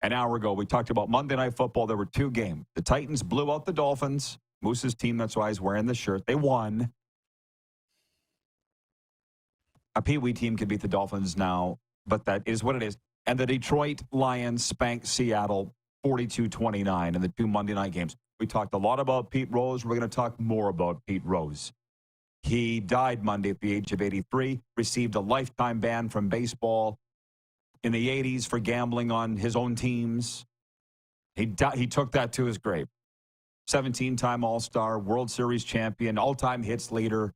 an hour ago. We talked about Monday Night Football. There were two games. The Titans blew out the Dolphins. Moose's team, that's why he's wearing the shirt. They won. A Pee Wee team can beat the Dolphins now, but that is what it is. And the Detroit Lions spanked Seattle 42-29 in the two Monday night games. We talked a lot about Pete Rose. We're going to talk more about Pete Rose. He died Monday at the age of 83, received a lifetime ban from baseball in the 80s for gambling on his own teams. He took that to his grave. 17-time All-Star, World Series champion, all-time hits leader.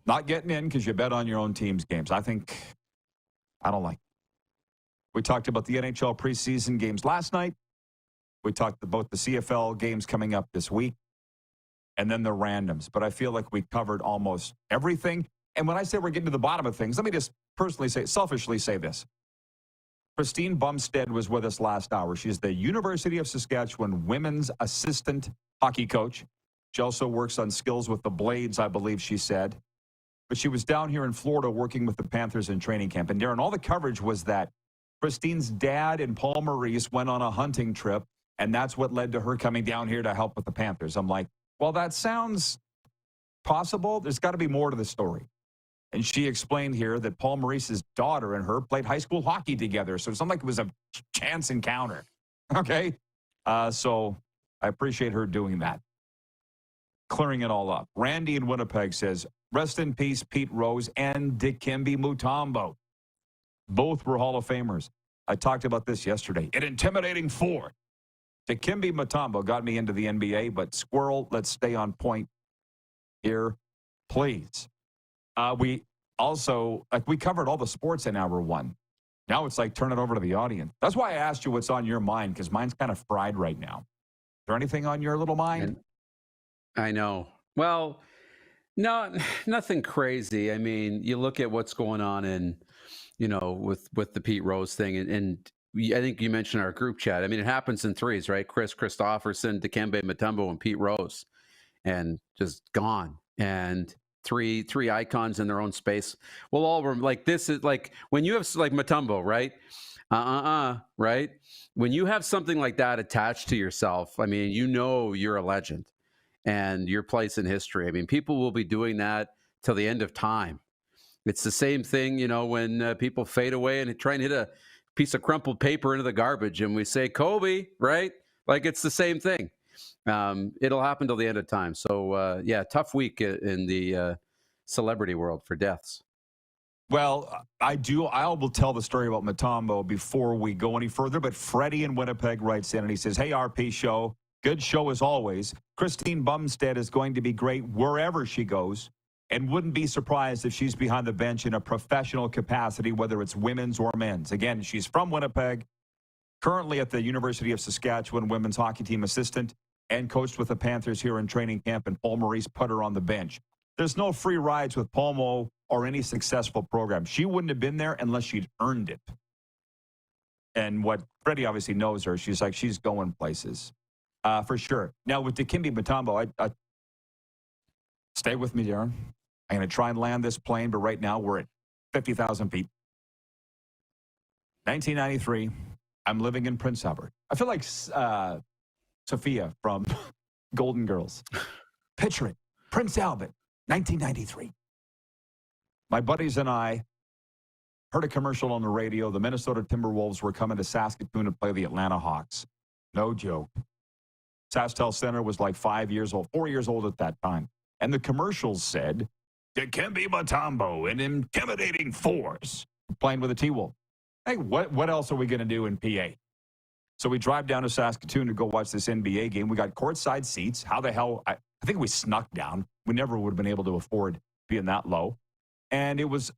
Not getting in because you bet on your own team's games. I don't like it. We talked about the NHL preseason games last night. We talked about the CFL games coming up this week. And then the randoms. But I feel like we covered almost everything. And when I say we're getting to the bottom of things, let me just selfishly say this. Christine Bumstead was with us last hour. She's the University of Saskatchewan women's assistant hockey coach. She also works on skills with the Blades, I believe she said. But she was down here in Florida working with the Panthers in training camp. And Darren, all the coverage was that Christine's dad and Paul Maurice went on a hunting trip, and that's what led to her coming down here to help with the Panthers. I'm like, well, that sounds possible. There's got to be more to the story. And she explained here that Paul Maurice's daughter and her played high school hockey together. So it's not like it was a chance encounter. Okay? So I appreciate her doing that. Clearing it all up. Randy in Winnipeg says, rest in peace, Pete Rose and Dikembe Mutombo. Both were Hall of Famers. I talked about this yesterday. An intimidating four. Dikembe Mutombo got me into the NBA, but Squirrel, let's stay on point here, please. We also, we covered all the sports in hour one. Now it's like turn it over to the audience. That's why I asked you what's on your mind, because mine's kind of fried right now. Is there anything on your little mind? I know. Well, no, nothing crazy. I mean, you look at what's going on in, with the Pete Rose thing, and I think you mentioned our group chat. I mean, it happens in threes, right? Chris Christopherson, Dikembe Mutombo, and Pete Rose, and just gone. And three icons in their own space. Well, all were like, this is like when you have like Mutombo, right? Right? When you have something like that attached to yourself, I mean, you're a legend and your place in history. I mean, people will be doing that till the end of time. It's the same thing, when people fade away and try and hit a piece of crumpled paper into the garbage and we say Kobe, right? Like it's the same thing. It'll happen till the end of time. So tough week in the celebrity world for deaths. Well, I will tell the story about Mutombo before we go any further, but Freddie in Winnipeg writes in and he says, hey, RP show, good show as always. Christine Bumstead is going to be great wherever she goes. And wouldn't be surprised if she's behind the bench in a professional capacity, whether it's women's or men's. Again, she's from Winnipeg, currently at the University of Saskatchewan women's hockey team assistant, and coached with the Panthers here in training camp, and Paul Maurice put her on the bench. There's no free rides with Palmo or any successful program. She wouldn't have been there unless she'd earned it. And what Freddie obviously knows her, she's going places for sure. Now, with Dikembe Mutombo, I stay with me, Darren. I'm going to try and land this plane, but right now we're at 50,000 feet. 1993, I'm living in Prince Albert. I feel like Sophia from Golden Girls. Picture it. Prince Albert, 1993. My buddies and I heard a commercial on the radio. The Minnesota Timberwolves were coming to Saskatoon to play the Atlanta Hawks. No joke. SaskTel Center was like 4 years old at that time. And the commercials said, Dikembe Mutombo, an intimidating force, playing with a T-Wolf. Hey, what else are we going to do in PA? So we drive down to Saskatoon to go watch this NBA game. We got courtside seats. How the hell? I think we snuck down. We never would have been able to afford being that low. And it was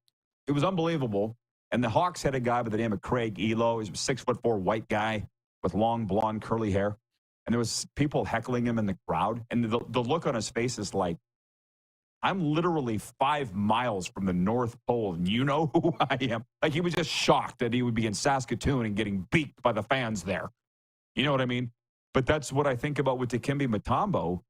unbelievable. And the Hawks had a guy by the name of Craig Elo. He's a 6'4" white guy with long blonde curly hair. And there was people heckling him in the crowd. And the look on his face is like, I'm literally 5 miles from the North Pole, and you know who I am. Like, he was just shocked that he would be in Saskatoon and getting beaked by the fans there. You know what I mean? But that's what I think about with Dikembe Mutombo,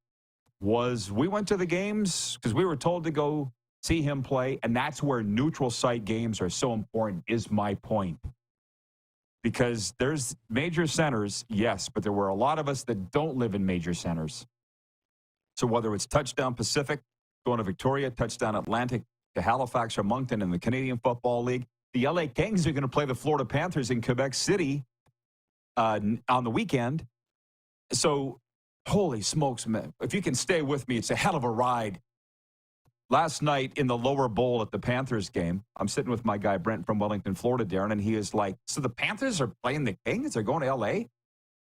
was we went to the games because we were told to go see him play, and that's where neutral site games are so important, is my point. Because there's major centers, yes, but there were a lot of us that don't live in major centers. So whether it's Touchdown Pacific, going to Victoria, Touchdown Atlantic, to Halifax or Moncton in the Canadian Football League, the LA Kings are going to play the Florida Panthers in Quebec City on the weekend. So, holy smokes, man. If you can stay with me, it's a hell of a ride. Last night in the lower bowl at the Panthers game, I'm sitting with my guy Brent from Wellington, Florida, Darren, and he is like, so the Panthers are playing the Kings? They're going to LA?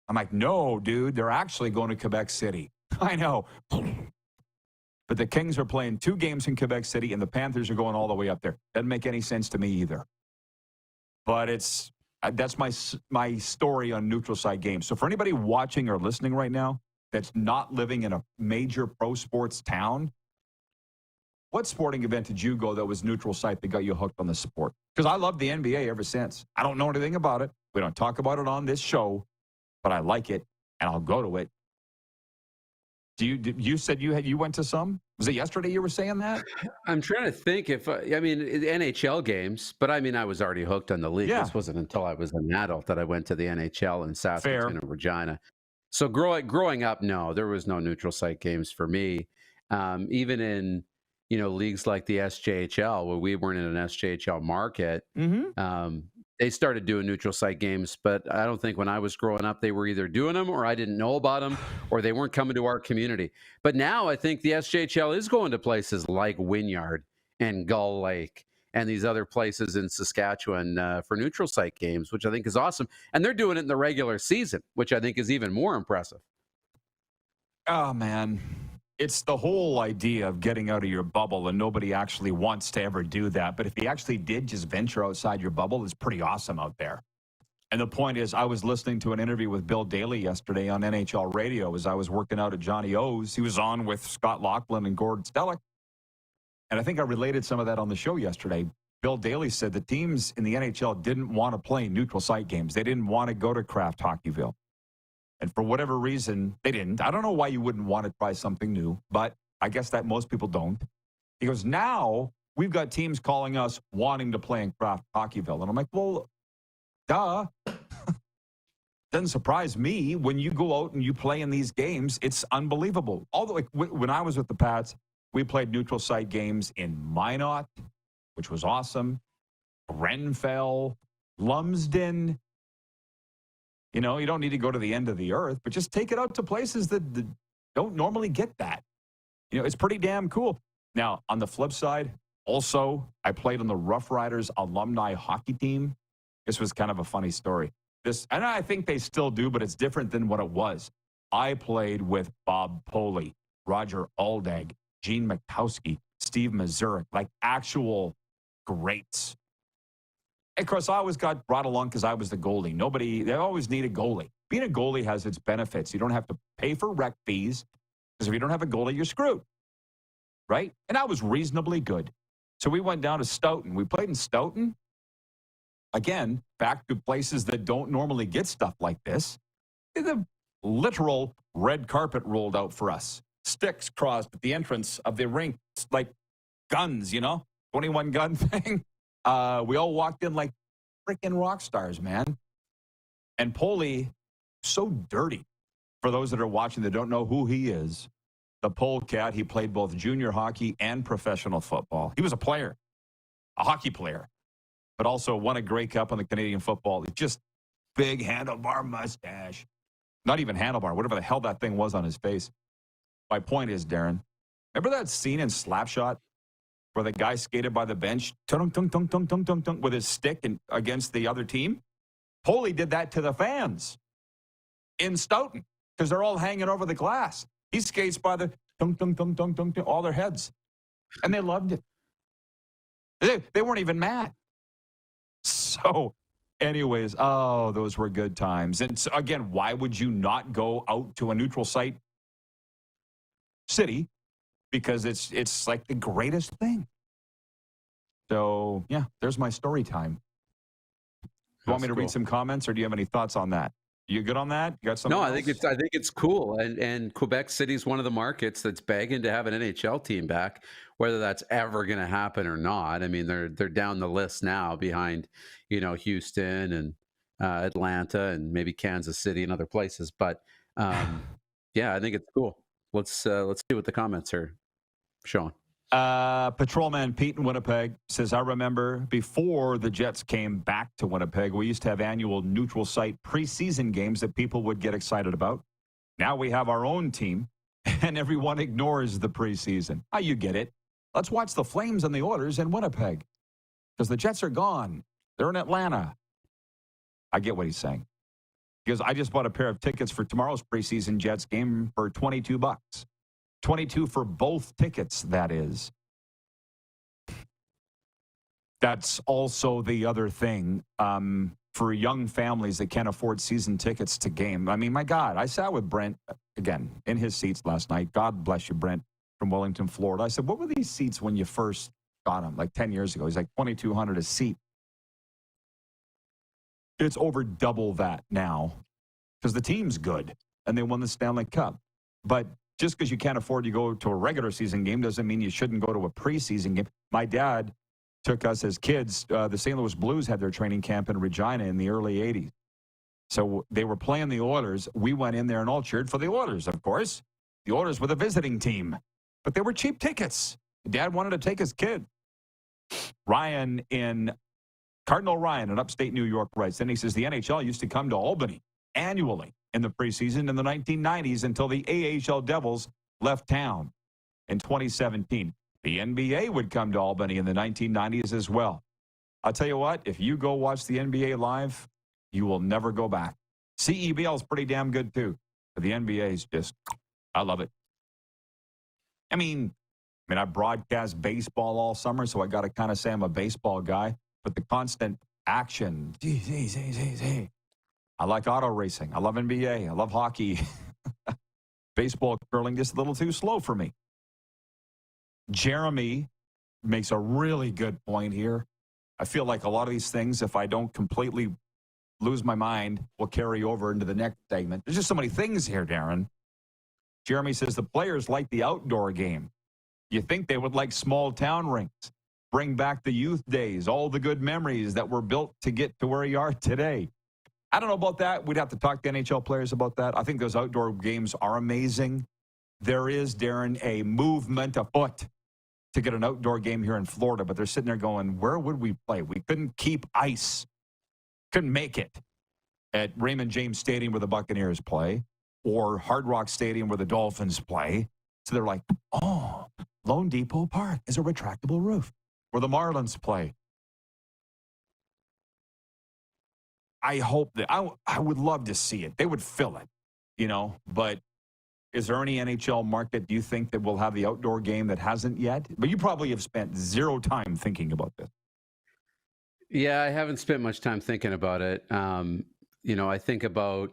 I'm like, no, dude, they're actually going to Quebec City. I know. But the Kings are playing 2 games in Quebec City, and the Panthers are going all the way up there. Doesn't make any sense to me either. But that's my story on neutral site games. So for anybody watching or listening right now that's not living in a major pro sports town, what sporting event did you go that was neutral site that got you hooked on the sport? Because I loved the NBA ever since. I don't know anything about it. We don't talk about it on this show, but I like it, and I'll go to it. You said you went to some? Was it yesterday you were saying that? I'm trying to think if, NHL games, but I was already hooked on the league. Yeah. This wasn't until I was an adult that I went to the NHL in Saskatoon and Regina. So growing up, no, there was no neutral site games for me. Even in, leagues like the SJHL, where we weren't in an SJHL market, they started doing neutral site games, but I don't think when I was growing up, they were either doing them or I didn't know about them or they weren't coming to our community. But now I think the SJHL is going to places like Wynyard and Gull Lake and these other places in Saskatchewan for neutral site games, which I think is awesome. And they're doing it in the regular season, which I think is even more impressive. Oh, man. It's the whole idea of getting out of your bubble, and nobody actually wants to ever do that. But if you actually did just venture outside your bubble, it's pretty awesome out there. And the point is, I was listening to an interview with Bill Daly yesterday on NHL radio as I was working out at Johnny O's. He was on with Scott Laughlin and Gord Stellick. And I think I related some of that on the show yesterday. Bill Daly said the teams in the NHL didn't want to play neutral site games. They didn't want to go to Kraft Hockeyville. And for whatever reason, they didn't. I don't know why you wouldn't want to try something new, but I guess that most people don't. He goes, now we've got teams calling us wanting to play in Kraft Hockeyville. And I'm like, well, duh. Doesn't surprise me. When you go out and you play in these games, it's unbelievable. Although, when I was with the Pats, we played neutral site games in Minot, which was awesome, Grenfell, Lumsden. You don't need to go to the end of the earth, but just take it out to places that don't normally get that. It's pretty damn cool. Now, on the flip side, also, I played on the Rough Riders alumni hockey team. This was kind of a funny story. And I think they still do, but it's different than what it was. I played with Bob Poley, Roger Aldag, Gene Mikowski, Steve Mazurik, like actual greats. Of course, I always got brought along because I was the goalie. They always need a goalie. Being a goalie has its benefits. You don't have to pay for rec fees because if you don't have a goalie, you're screwed, right? And I was reasonably good. So we went down to Stoughton. We played in Stoughton. Again, back to places that don't normally get stuff like this. The literal red carpet rolled out for us. Sticks crossed at the entrance of the rink, like guns, 21 gun thing. We all walked in like freaking rock stars, man. And Poley, so dirty. For those that are watching that don't know who he is, the Polecat, he played both junior hockey and professional football. He was a player, a hockey player, but also won a Grey Cup on the Canadian Football League. Just big handlebar mustache. Not even handlebar, whatever the hell that thing was on his face. My point is, Darren, remember that scene in Slapshot where the guy skated by the bench with his stick and against the other team? Poley did that to the fans in Stoughton because they're all hanging over the glass. He skates by the all their heads. And they loved it. They weren't even mad. So, anyways, those were good times. And so, again, why would you not go out to a neutral site city because it's like the greatest thing. So, yeah, there's my story time. You want me to read some comments, or do you have any thoughts on that? You good on that? You got something? No, else? I think it's cool, and Quebec City is one of the markets that's begging to have an NHL team back. Whether that's ever going to happen or not, I mean, they're down the list now behind, Houston and Atlanta and maybe Kansas City and other places. But yeah, I think it's cool. Let's see what the comments are showing. Patrolman Pete in Winnipeg says, I remember before the Jets came back to Winnipeg, we used to have annual neutral site preseason games that people would get excited about. Now we have our own team, and everyone ignores the preseason. Oh, you get it. Let's watch the Flames and the Oilers in Winnipeg because the Jets are gone. They're in Atlanta. I get what he's saying. Because I just bought a pair of tickets for tomorrow's preseason Jets game for $22. 22 for both tickets, that is. That's also the other thing for young families that can't afford season tickets to game. I mean, my God, I sat with Brent, again, in his seats last night. God bless you, Brent, from Wellington, Florida. I said, what were these seats when you first got them, like 10 years ago? He's like, $2,200 a seat. It's over double that now because the team's good and they won the Stanley Cup. But just because you can't afford to go to a regular season game doesn't mean you shouldn't go to a preseason game. My dad took us as kids. The St. Louis Blues had their training camp in Regina in the early 80s. So they were playing the Oilers. We went in there and all cheered for the Oilers, of course. The Oilers were the visiting team. But they were cheap tickets. Dad wanted to take his kid. Cardinal Ryan in upstate New York writes, then he says the NHL used to come to Albany annually in the preseason in the 1990s until the AHL Devils left town in 2017. The NBA would come to Albany in the 1990s as well. I'll tell you what, if you go watch the NBA live, you will never go back. CEBL is pretty damn good too. But the NBA is just, I love it. I mean, I broadcast baseball all summer, so I got to kind of say I'm a baseball guy. But the constant action, I like auto racing. I love NBA. I love hockey. Baseball, curling, just a little too slow for me. Jeremy makes a really good point here. I feel like a lot of these things, if I don't completely lose my mind, will carry over into the next segment. There's just so many things here, Darren. Jeremy says the players like the outdoor game. You think they would like small town rinks. Bring back the youth days, all the good memories that were built to get to where you are today. I don't know about that. We'd have to talk to NHL players about that. I think those outdoor games are amazing. There is, Darren, a movement afoot to get an outdoor game here in Florida, but they're sitting there going, where would we play? We couldn't keep ice. Couldn't make it at Raymond James Stadium where the Buccaneers play or Hard Rock Stadium where the Dolphins play. So they're like, oh, Lone Depot Park is a retractable roof where the Marlins play. I hope that I would love to see it. They would fill it, but is there any NHL market, do you think, that will have the outdoor game that hasn't yet? But you probably have spent zero time thinking about this. Yeah, I haven't spent much time thinking about it. I think about,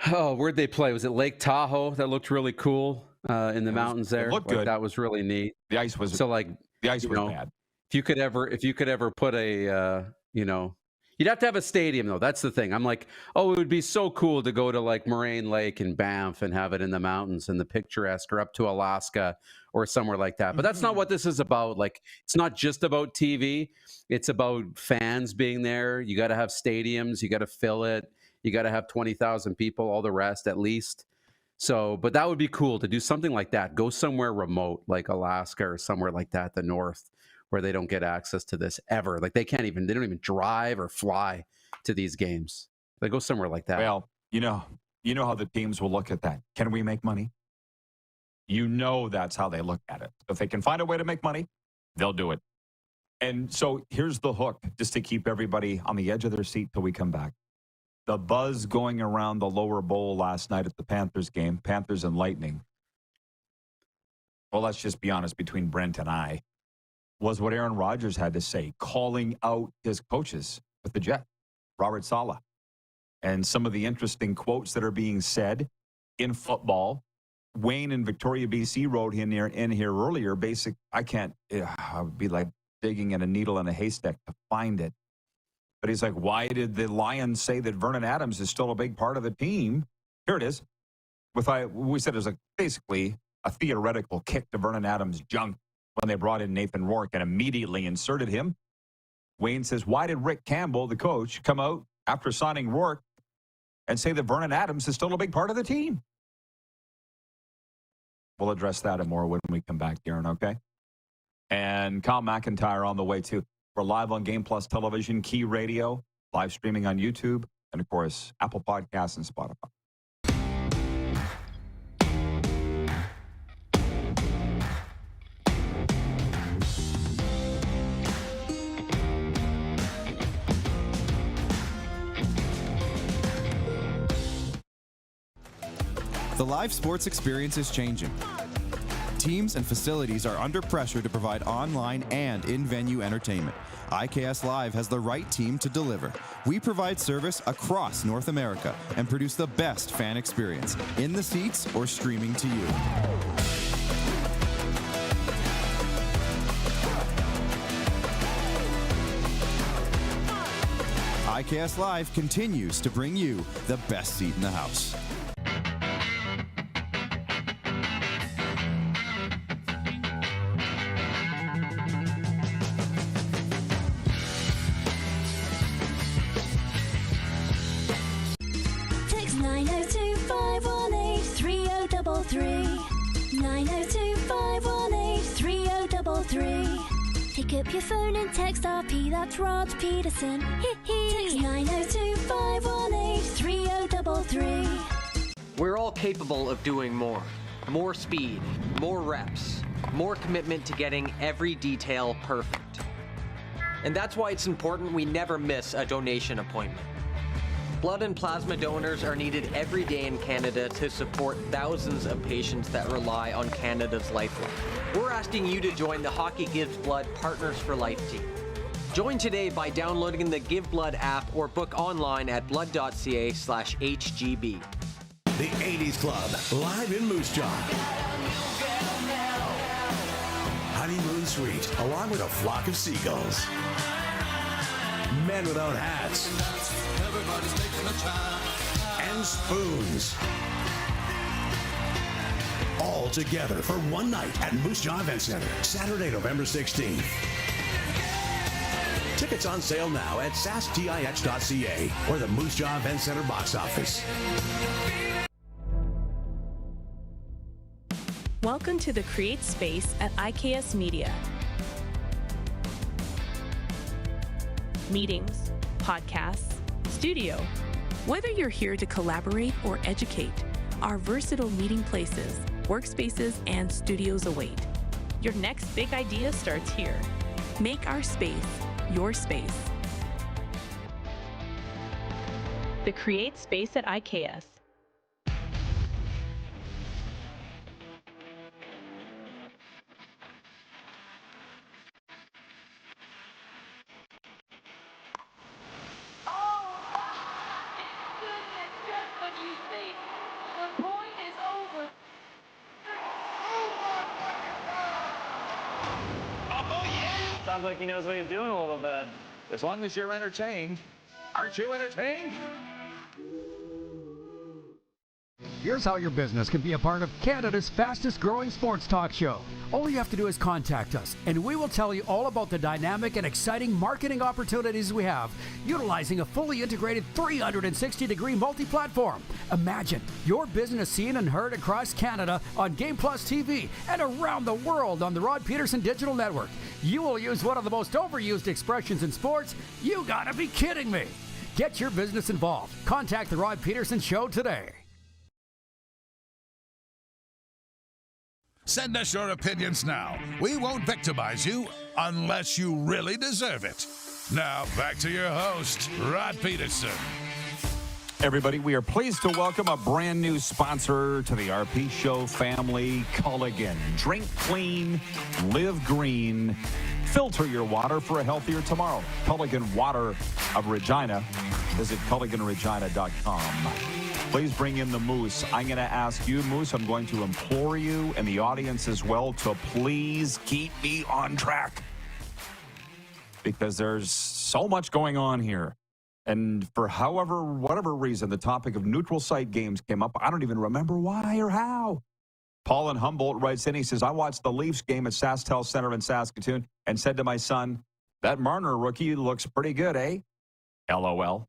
where'd they play? Was it Lake Tahoe? That looked really cool in the mountains there. It looked good. That was really neat. The ice was bad. If you could ever put a, you'd have to have a stadium, though. That's the thing. I'm like, it would be so cool to go to like Moraine Lake and Banff and have it in the mountains and the picturesque, or up to Alaska or somewhere like that. But that's not what this is about. Like, it's not just about TV. It's about fans being there. You got to have stadiums. You got to fill it. You got to have 20,000 people, all the rest at least. So, but that would be cool to do something like that. Go somewhere remote, like Alaska or somewhere like that, the north, where they don't get access to this ever. Like they don't even drive or fly to these games. They go somewhere like that. Well, you know how the teams will look at that. Can we make money? That's how they look at it. If they can find a way to make money, they'll do it. And so here's the hook, just to keep everybody on the edge of their seat till we come back. The buzz going around the lower bowl last night at the Panthers game, Panthers and Lightning. Well, let's just be honest, between Brent and I, was what Aaron Rodgers had to say, calling out his coaches with the Jets, Robert Saleh, and some of the interesting quotes that are being said in football Wayne in Victoria, BC wrote in here earlier. I would be like digging in a needle in a haystack to find it. But he's like, why did the Lions say that Vernon Adams is still a big part of the team? Here it is. We said it was basically a theoretical kick to Vernon Adams' junk when they brought in Nathan Rourke and immediately inserted him. Wayne says, why did Rick Campbell, the coach, come out after signing Rourke and say that Vernon Adams is still a big part of the team? We'll address that and more when we come back, Darren, okay? And Kyle McIntyre on the way, too. We're live on Game Plus Television, Key Radio, live streaming on YouTube, and, of course, Apple Podcasts and Spotify. The live sports experience is changing. Teams and facilities are under pressure to provide online and in-venue entertainment. IKS Live has the right team to deliver. We provide service across North America and produce the best fan experience, in the seats or streaming to you. IKS Live continues to bring you the best seat in the house. Text 902-518-3033. 902-518-3033. Pick up your phone and text RP, that's Rod Pedersen. Text 902-518-3033. We're all capable of doing more. More speed, more reps, more commitment to getting every detail perfect. And that's why it's important we never miss a donation appointment. Blood and plasma donors are needed every day in Canada to support thousands of patients that rely on Canada's lifeline. We're asking you to join the Hockey Gives Blood Partners for Life team. Join today by downloading the Give Blood app or book online at blood.ca/HGB. The 80s Club, live in Moose Jaw. Honeymoon Suite, along with a flock of seagulls. Men without hats. And spoons. All together for one night at Moose Jaw Event Center, Saturday, November 16th. Tickets on sale now at sasktix.ca or the Moose Jaw Event Center box office. Welcome to the Create Space at IKS Media. Meetings, podcasts, studio. Whether you're here to collaborate or educate, our versatile meeting places, workspaces, and studios await. Your next big idea starts here. Make our space your space. The Create Space at IKS. Sounds like he knows what he's doing a little bit. As long as you're entertained. Aren't you entertained? Here's how your business can be a part of Canada's fastest growing sports talk show. All you have to do is contact us, and we will tell you all about the dynamic and exciting marketing opportunities we have, utilizing a fully integrated 360-degree multi-platform. Imagine your business seen and heard across Canada on Game Plus TV and around the world on the Rod Pedersen Digital Network. You will use one of the most overused expressions in sports. You gotta be kidding me. Get your business involved. Contact the Rod Pedersen Show today. Send us your opinions now. We won't victimize you unless you really deserve it. Now, back to your host, Rod Pedersen. Everybody, we are pleased to welcome a brand new sponsor to the RP Show family, Culligan. Drink clean, live green, filter your water for a healthier tomorrow. Culligan Water of Regina. Visit culliganregina.com. Please bring in the Moose. I'm going to ask you, Moose, I'm going to implore you and the audience as well to please keep me on track. Because there's so much going on here. And for whatever reason, the topic of neutral site games came up. I don't even remember why or how. Paul in Humboldt writes in, he says, I watched the Leafs game at SaskTel Center in Saskatoon and said to my son, that Marner rookie looks pretty good, eh? LOL.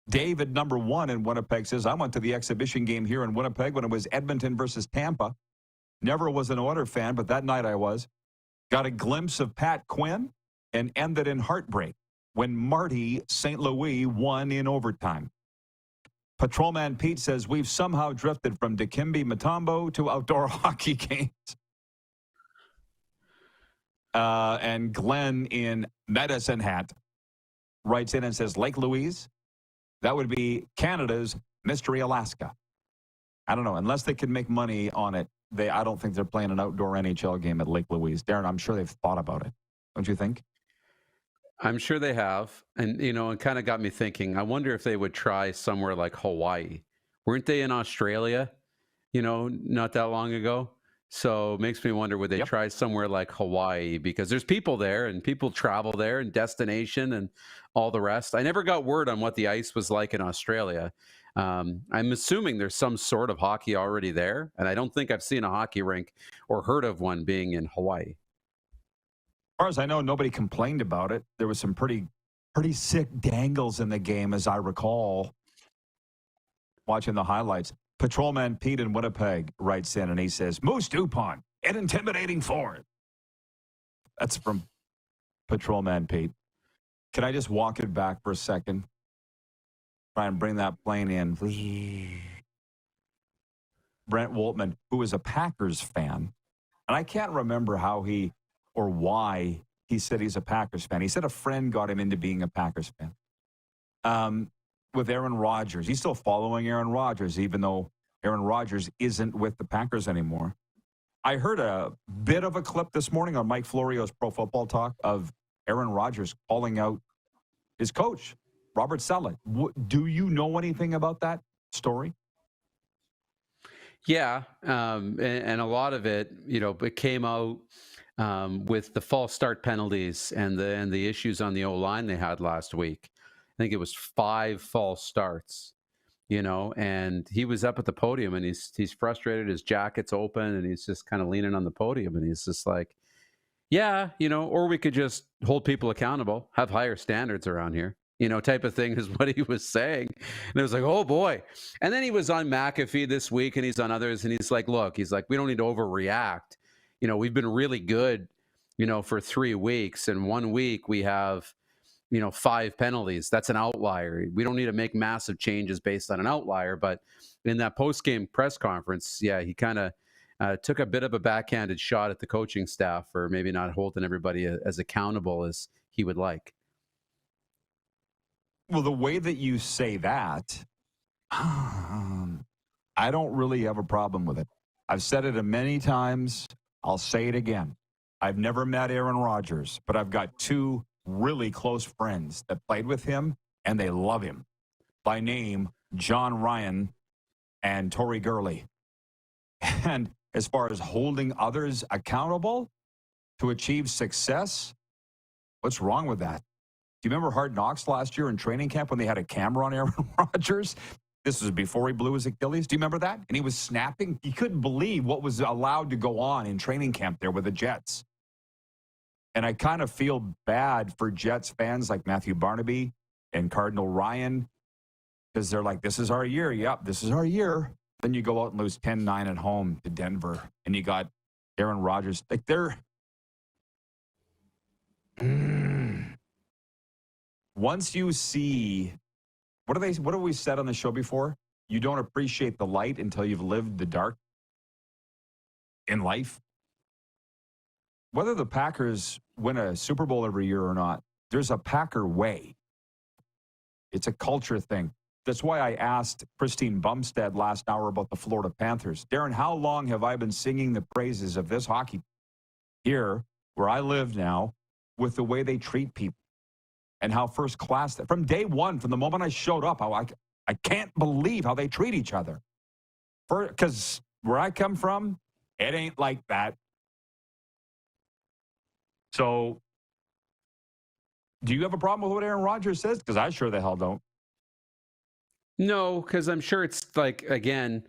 David, number 1 in Winnipeg, says, I went to the exhibition game here in Winnipeg when it was Edmonton versus Tampa. Never was an Oilers fan, but that night I was. Got a glimpse of Pat Quinn and ended in heartbreak when Marty St. Louis won in overtime. Patrolman Pete says, we've somehow drifted from Dikembe Mutombo to outdoor hockey games. And Glenn in Medicine Hat writes in and says, Lake Louise, that would be Canada's Mystery Alaska. I don't know. Unless they can make money on it, I don't think they're playing an outdoor NHL game at Lake Louise. Darren, I'm sure they've thought about it. Don't you think? I'm sure they have. And, it kind of got me thinking, I wonder if they would try somewhere like Hawaii. Weren't they in Australia, not that long ago? So it makes me wonder, would they try somewhere like Hawaii? Because there's people there and people travel there and destination and all the rest. I never got word on what the ice was like in Australia. I'm assuming there's some sort of hockey already there. And I don't think I've seen a hockey rink or heard of one being in Hawaii. As far as I know, nobody complained about it. There was some pretty sick dangles in the game, as I recall, watching the highlights. Patrolman Pete in Winnipeg writes in, and he says, Moose Dupont, an intimidating forward. That's from Patrolman Pete. Can I just walk it back for a second? Try and bring that plane in. Brent Woltman, who is a Packers fan, and I can't remember how or why he said he's a Packers fan. He said a friend got him into being a Packers fan. With Aaron Rodgers. He's still following Aaron Rodgers, even though Aaron Rodgers isn't with the Packers anymore. I heard a bit of a clip this morning on Mike Florio's Pro Football Talk of Aaron Rodgers calling out his coach, Robert Saleh. Do you know anything about that story? Yeah, and a lot of it, it came out with the false start penalties and the issues on the O-line they had last week. I think it was 5 false starts, and he was up at the podium and he's frustrated. His jacket's open and he's just kind of leaning on the podium and he's just like, yeah, or we could just hold people accountable, have higher standards around here, type of thing is what he was saying. And it was like, oh boy. And then he was on McAfee this week and he's on others and he's like, look, we don't need to overreact. We've been really good, for 3 weeks, and 1 week we have, 5 penalties. That's an outlier. We don't need to make massive changes based on an outlier. But in that post-game press conference, he kind of took a bit of a backhanded shot at the coaching staff for maybe not holding everybody as accountable as he would like. Well, the way that you say that, I don't really have a problem with it. I've said it many times. I'll say it again. I've never met Aaron Rodgers, but I've got 2 really close friends that played with him, and they love him. By name, John Ryan and Torrey Gurley. And as far as holding others accountable to achieve success, what's wrong with that? Do you remember Hard Knocks last year in training camp when they had a camera on Aaron Rodgers? This was before he blew his Achilles. Do you remember that? And he was snapping. He couldn't believe what was allowed to go on in training camp there with the Jets. And I kind of feel bad for Jets fans like Matthew Barnaby and Cardinal Ryan, because they're like, this is our year. Yep, this is our year. Then you go out and lose 10-9 at home to Denver, and you got Aaron Rodgers. Like, they're... Once you see... What have we said on the show before? You don't appreciate the light until you've lived the dark in life. Whether the Packers win a Super Bowl every year or not, there's a Packer way. It's a culture thing. That's why I asked Christine Bumstead last hour about the Florida Panthers. Darren, how long have I been singing the praises of this hockey here, where I live now, with the way they treat people? And how first class, from day one, from the moment I showed up, I can't believe how they treat each other. Because where I come from, it ain't like that. So, do you have a problem with what Aaron Rodgers says? Because I sure the hell don't. No, because I'm sure it's like, again,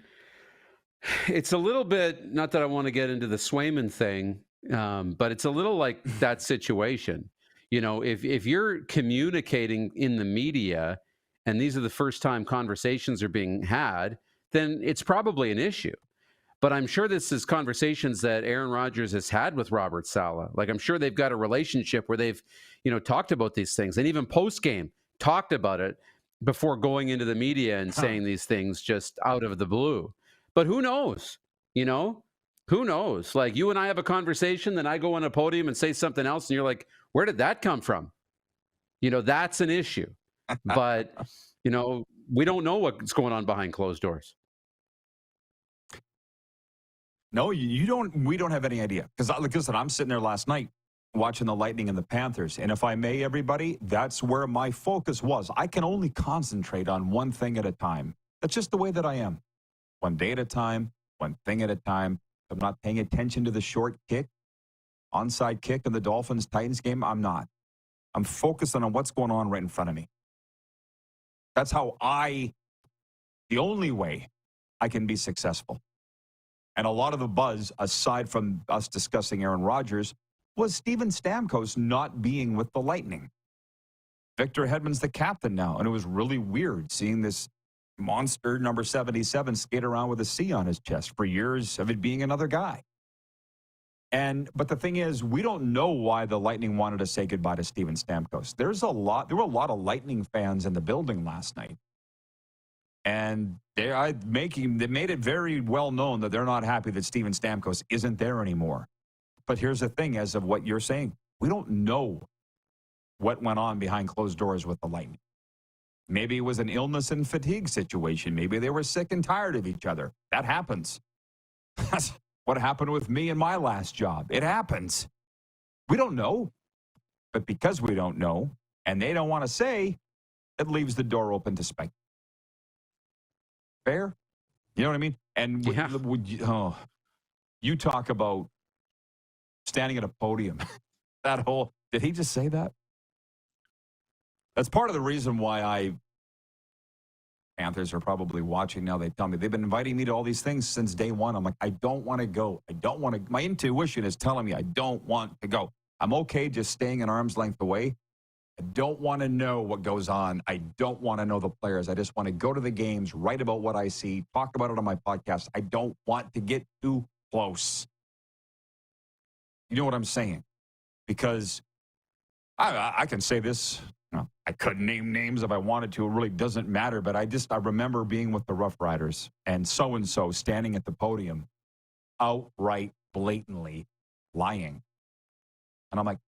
it's a little bit, not that I want to get into the Swayman thing, but it's a little like that situation. You know, if you're communicating in the media and these are the first time conversations are being had, then it's probably an issue. But I'm sure this is conversations that Aaron Rodgers has had with Robert Saleh. Like, I'm sure they've got a relationship where they've, talked about these things, and even post-game talked about it before going into the media and saying these things just out of the blue. But who knows? Who knows? Like, you and I have a conversation, then I go on a podium and say something else, and you're like, where did that come from? That's an issue. But, we don't know what's going on behind closed doors. No, you don't. We don't have any idea. Because, like I said, I'm sitting there last night watching the Lightning and the Panthers. And if I may, everybody, that's where my focus was. I can only concentrate on one thing at a time. That's just the way that I am. One day at a time, one thing at a time. I'm not paying attention to the short kick, onside kick in the Dolphins-Titans game. I'm not. I'm focused on what's going on right in front of me. That's how the only way I can be successful. And a lot of the buzz, aside from us discussing Aaron Rodgers, was Steven Stamkos not being with the Lightning. Victor Hedman's the captain now, and it was really weird seeing this monster number 77 skate around with a C on his chest for years of it being another guy. But the thing is, we don't know why the Lightning wanted to say goodbye to Steven Stamkos. There were a lot of Lightning fans in the building last night. And they made it very well known that they're not happy that Steven Stamkos isn't there anymore. But here's the thing, as of what you're saying, we don't know what went on behind closed doors with the Lightning. Maybe it was an illness and fatigue situation. Maybe they were sick and tired of each other. That happens. That's what happened with me in my last job. It happens. We don't know. But because we don't know, and they don't want to say, it leaves the door open to speculate. Fair? You know what I mean? And you talk about standing at a podium. Did he just say that? That's part of the reason why Panthers are probably watching now. They tell me they've been inviting me to all these things since day one. I'm like, I don't want to go. My intuition is telling me I don't want to go. I'm okay just staying an arm's length away. I don't want to know what goes on. I don't want to know the players. I just want to go to the games, write about what I see, talk about it on my podcast. I don't want to get too close. You know what I'm saying? Because I can say this. I couldn't name names if I wanted to. It really doesn't matter. But I remember being with the Rough Riders and so standing at the podium, outright, blatantly lying. And I'm like,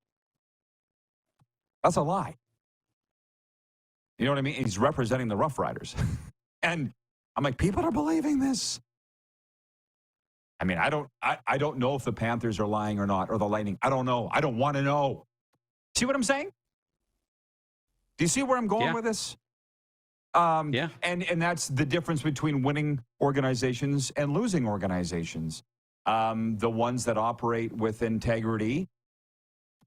that's a lie. You know what I mean? He's representing the Rough Riders. And I'm like, people are believing this. I mean, I don't know if the Panthers are lying or not, or the Lightning. I don't know. I don't want to know. See what I'm saying? Do you see where I'm going with this? Yeah. And that's the difference between winning organizations and losing organizations. The ones that operate with integrity,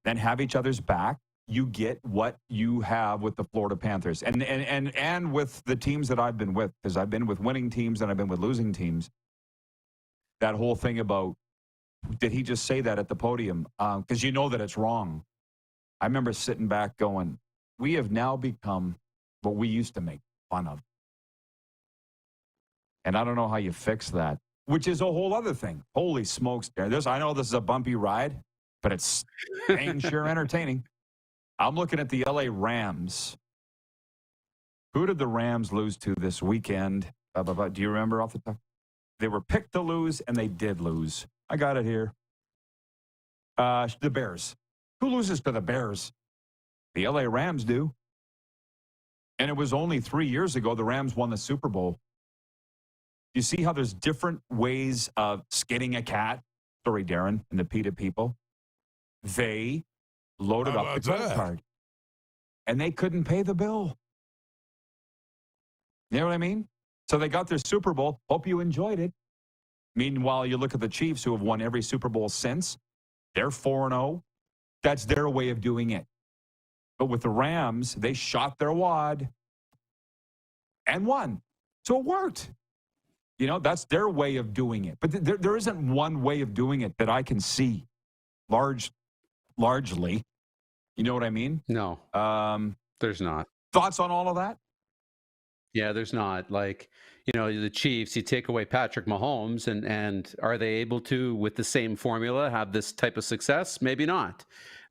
then have each other's back. You get what you have with the Florida Panthers and with the teams that I've been with, because I've been with winning teams and I've been with losing teams. That whole thing about, did he just say that at the podium? Because you know that it's wrong. I remember sitting back going, we have now become what we used to make fun of. And I don't know how you fix that, which is a whole other thing. Holy smokes. I know this is a bumpy ride, but it's dang sure entertaining. I'm looking at the LA Rams. Who did the Rams lose to this weekend? Do you remember off the top? They were picked to lose, and they did lose. I got it here. The Bears. Who loses to the Bears? The LA Rams do. And it was only 3 years ago the Rams won the Super Bowl. You see how there's different ways of skinning a cat? Sorry, Darren, and the PETA people. They loaded up the credit card, and they couldn't pay the bill. You know what I mean? So they got their Super Bowl. Hope you enjoyed it. Meanwhile, you look at the Chiefs, who have won every Super Bowl since. They're 4-0. That's their way of doing it. But with the Rams, they shot their wad and won. So it worked. You know, that's their way of doing it. But there isn't one way of doing it that I can see largely. You know what I mean? No, there's not. Thoughts on all of that? Yeah, there's not. Like, you know, the Chiefs, you take away Patrick Mahomes, and are they able to, with the same formula, have this type of success? Maybe not.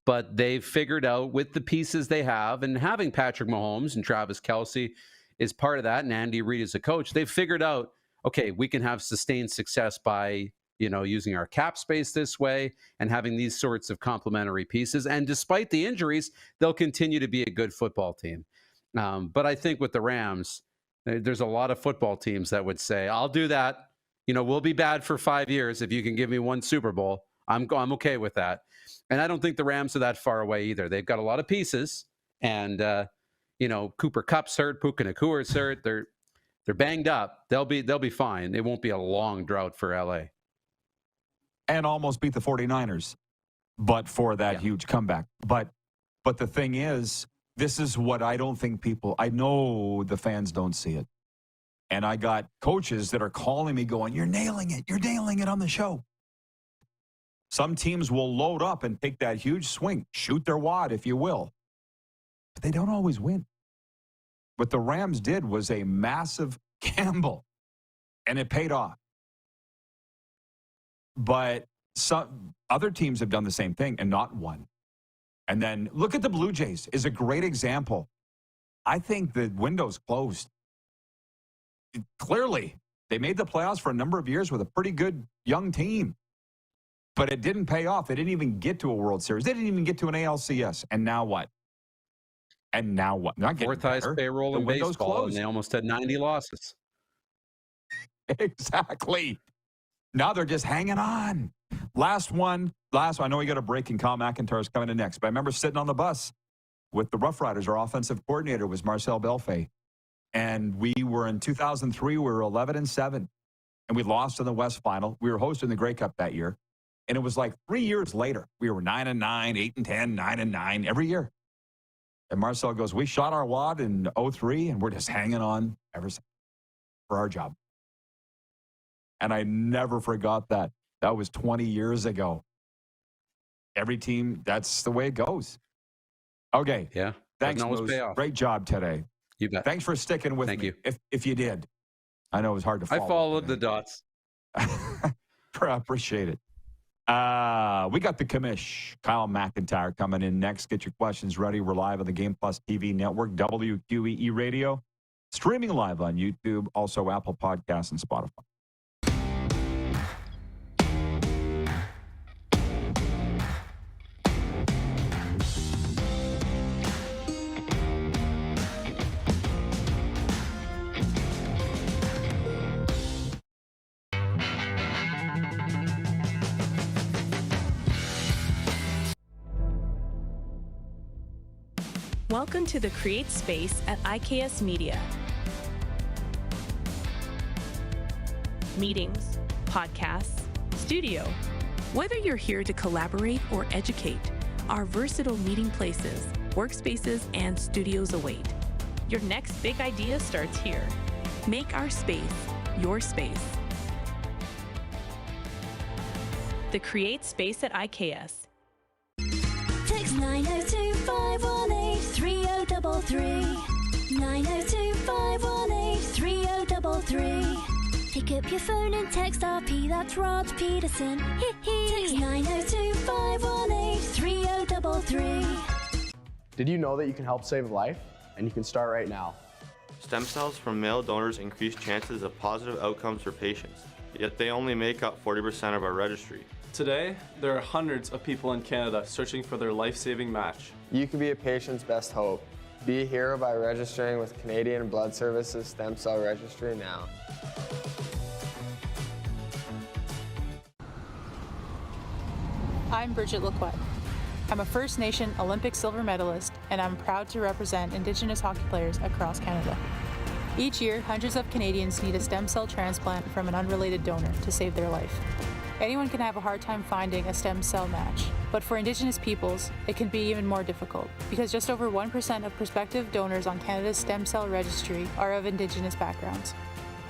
But they've figured out with the pieces they have, and having Patrick Mahomes and Travis Kelce is part of that, and Andy Reid is a coach, they've figured out, okay, we can have sustained success by, you know, using our cap space this way and having these sorts of complementary pieces. And despite the injuries, they'll continue to be a good football team. But I think with the Rams, there's a lot of football teams that would say, I'll do that. You know, we'll be bad for 5 years if you can give me one Super Bowl. I'm okay with that. And I don't think the Rams are that far away either. They've got a lot of pieces, and you know, Cooper Kupp's hurt, Puka Nakua's hurt. They're banged up. They'll be fine. It won't be a long drought for LA. And almost beat the 49ers, but for that huge comeback. But the thing is, this is what I don't think I know the fans don't see it. And I got coaches that are calling me going, you're nailing it on the show. Some teams will load up and take that huge swing, shoot their wad, if you will. But they don't always win. What the Rams did was a massive gamble, and it paid off. But some other teams have done the same thing and not won. And then look at the Blue Jays is a great example. I think the window's closed. Clearly, they made the playoffs for a number of years with a pretty good young team. But it didn't pay off. They didn't even get to a World Series. They didn't even get to an ALCS. And now what? Not fourth highest payroll in baseball, and they almost had 90 losses. Exactly. Now they're just hanging on. Last one. I know we got a break, and Kyle McIntyre's coming in next. But I remember sitting on the bus with the Rough Riders. Our offensive coordinator was Marcel Belfay. And we were in 2003. We were 11-7. And we lost in the West Final. We were hosting the Grey Cup that year. And it was like 3 years later. We were 9-9, 8-10, 9-9 every year. And Marcel goes, we shot our wad in 03, and we're just hanging on ever since for our job. And I never forgot that. That was 20 years ago. Every team, that's the way it goes. Okay. Yeah. Thanks, Moose. Great job today. You bet. Thanks for sticking with me. Thank you. If you did. I know it was hard to follow. I followed the dots. I appreciate it. We got the commish, Kyle McIntyre, coming in next. Get your questions ready. We're live on the Game Plus TV network, WQEE Radio, streaming live on YouTube, also Apple Podcasts and Spotify. Welcome to the Create Space at IKS Media. Meetings, podcasts, studio. Whether you're here to collaborate or educate, our versatile meeting places, workspaces, and studios await. Your next big idea starts here. Make our space your space. The Create Space at IKS. Text 902-518-3033. 902-518-3033. Pick up your phone and text RP, that's Rod Pedersen. Text 902-518-3033. Did you know that you can help save a life? And you can start right now. Stem cells from male donors increase chances of positive outcomes for patients, yet they only make up 40% of our registry. Today, there are hundreds of people in Canada searching for their life-saving match. You can be a patient's best hope. Be a hero by registering with Canadian Blood Services Stem Cell Registry now. I'm Bridget Lacquette. I'm a First Nation Olympic silver medalist, and I'm proud to represent Indigenous hockey players across Canada. Each year, hundreds of Canadians need a stem cell transplant from an unrelated donor to save their life. Anyone can have a hard time finding a stem cell match, but for Indigenous peoples, it can be even more difficult because just over 1% of prospective donors on Canada's stem cell registry are of Indigenous backgrounds.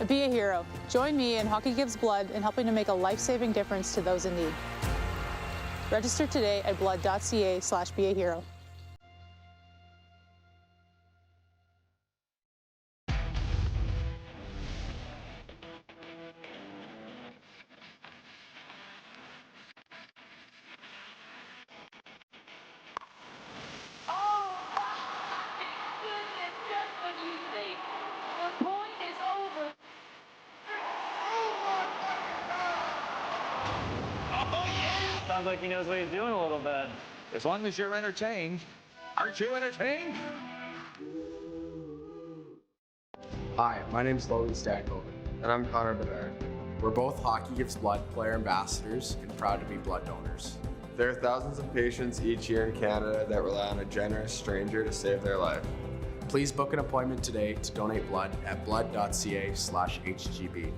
Be a hero. Join me in Hockey Gives Blood in helping to make a life-saving difference to those in need. Register today at blood.ca/beahero. Sounds like he knows what he's doing a little bit. As long as you're entertained. Aren't you entertained? Hi, my name's Logan Stankoven. And I'm Connor Bedard. We're both Hockey Gives Blood player ambassadors and proud to be blood donors. There are thousands of patients each year in Canada that rely on a generous stranger to save their life. Please book an appointment today to donate blood at blood.ca/HGB.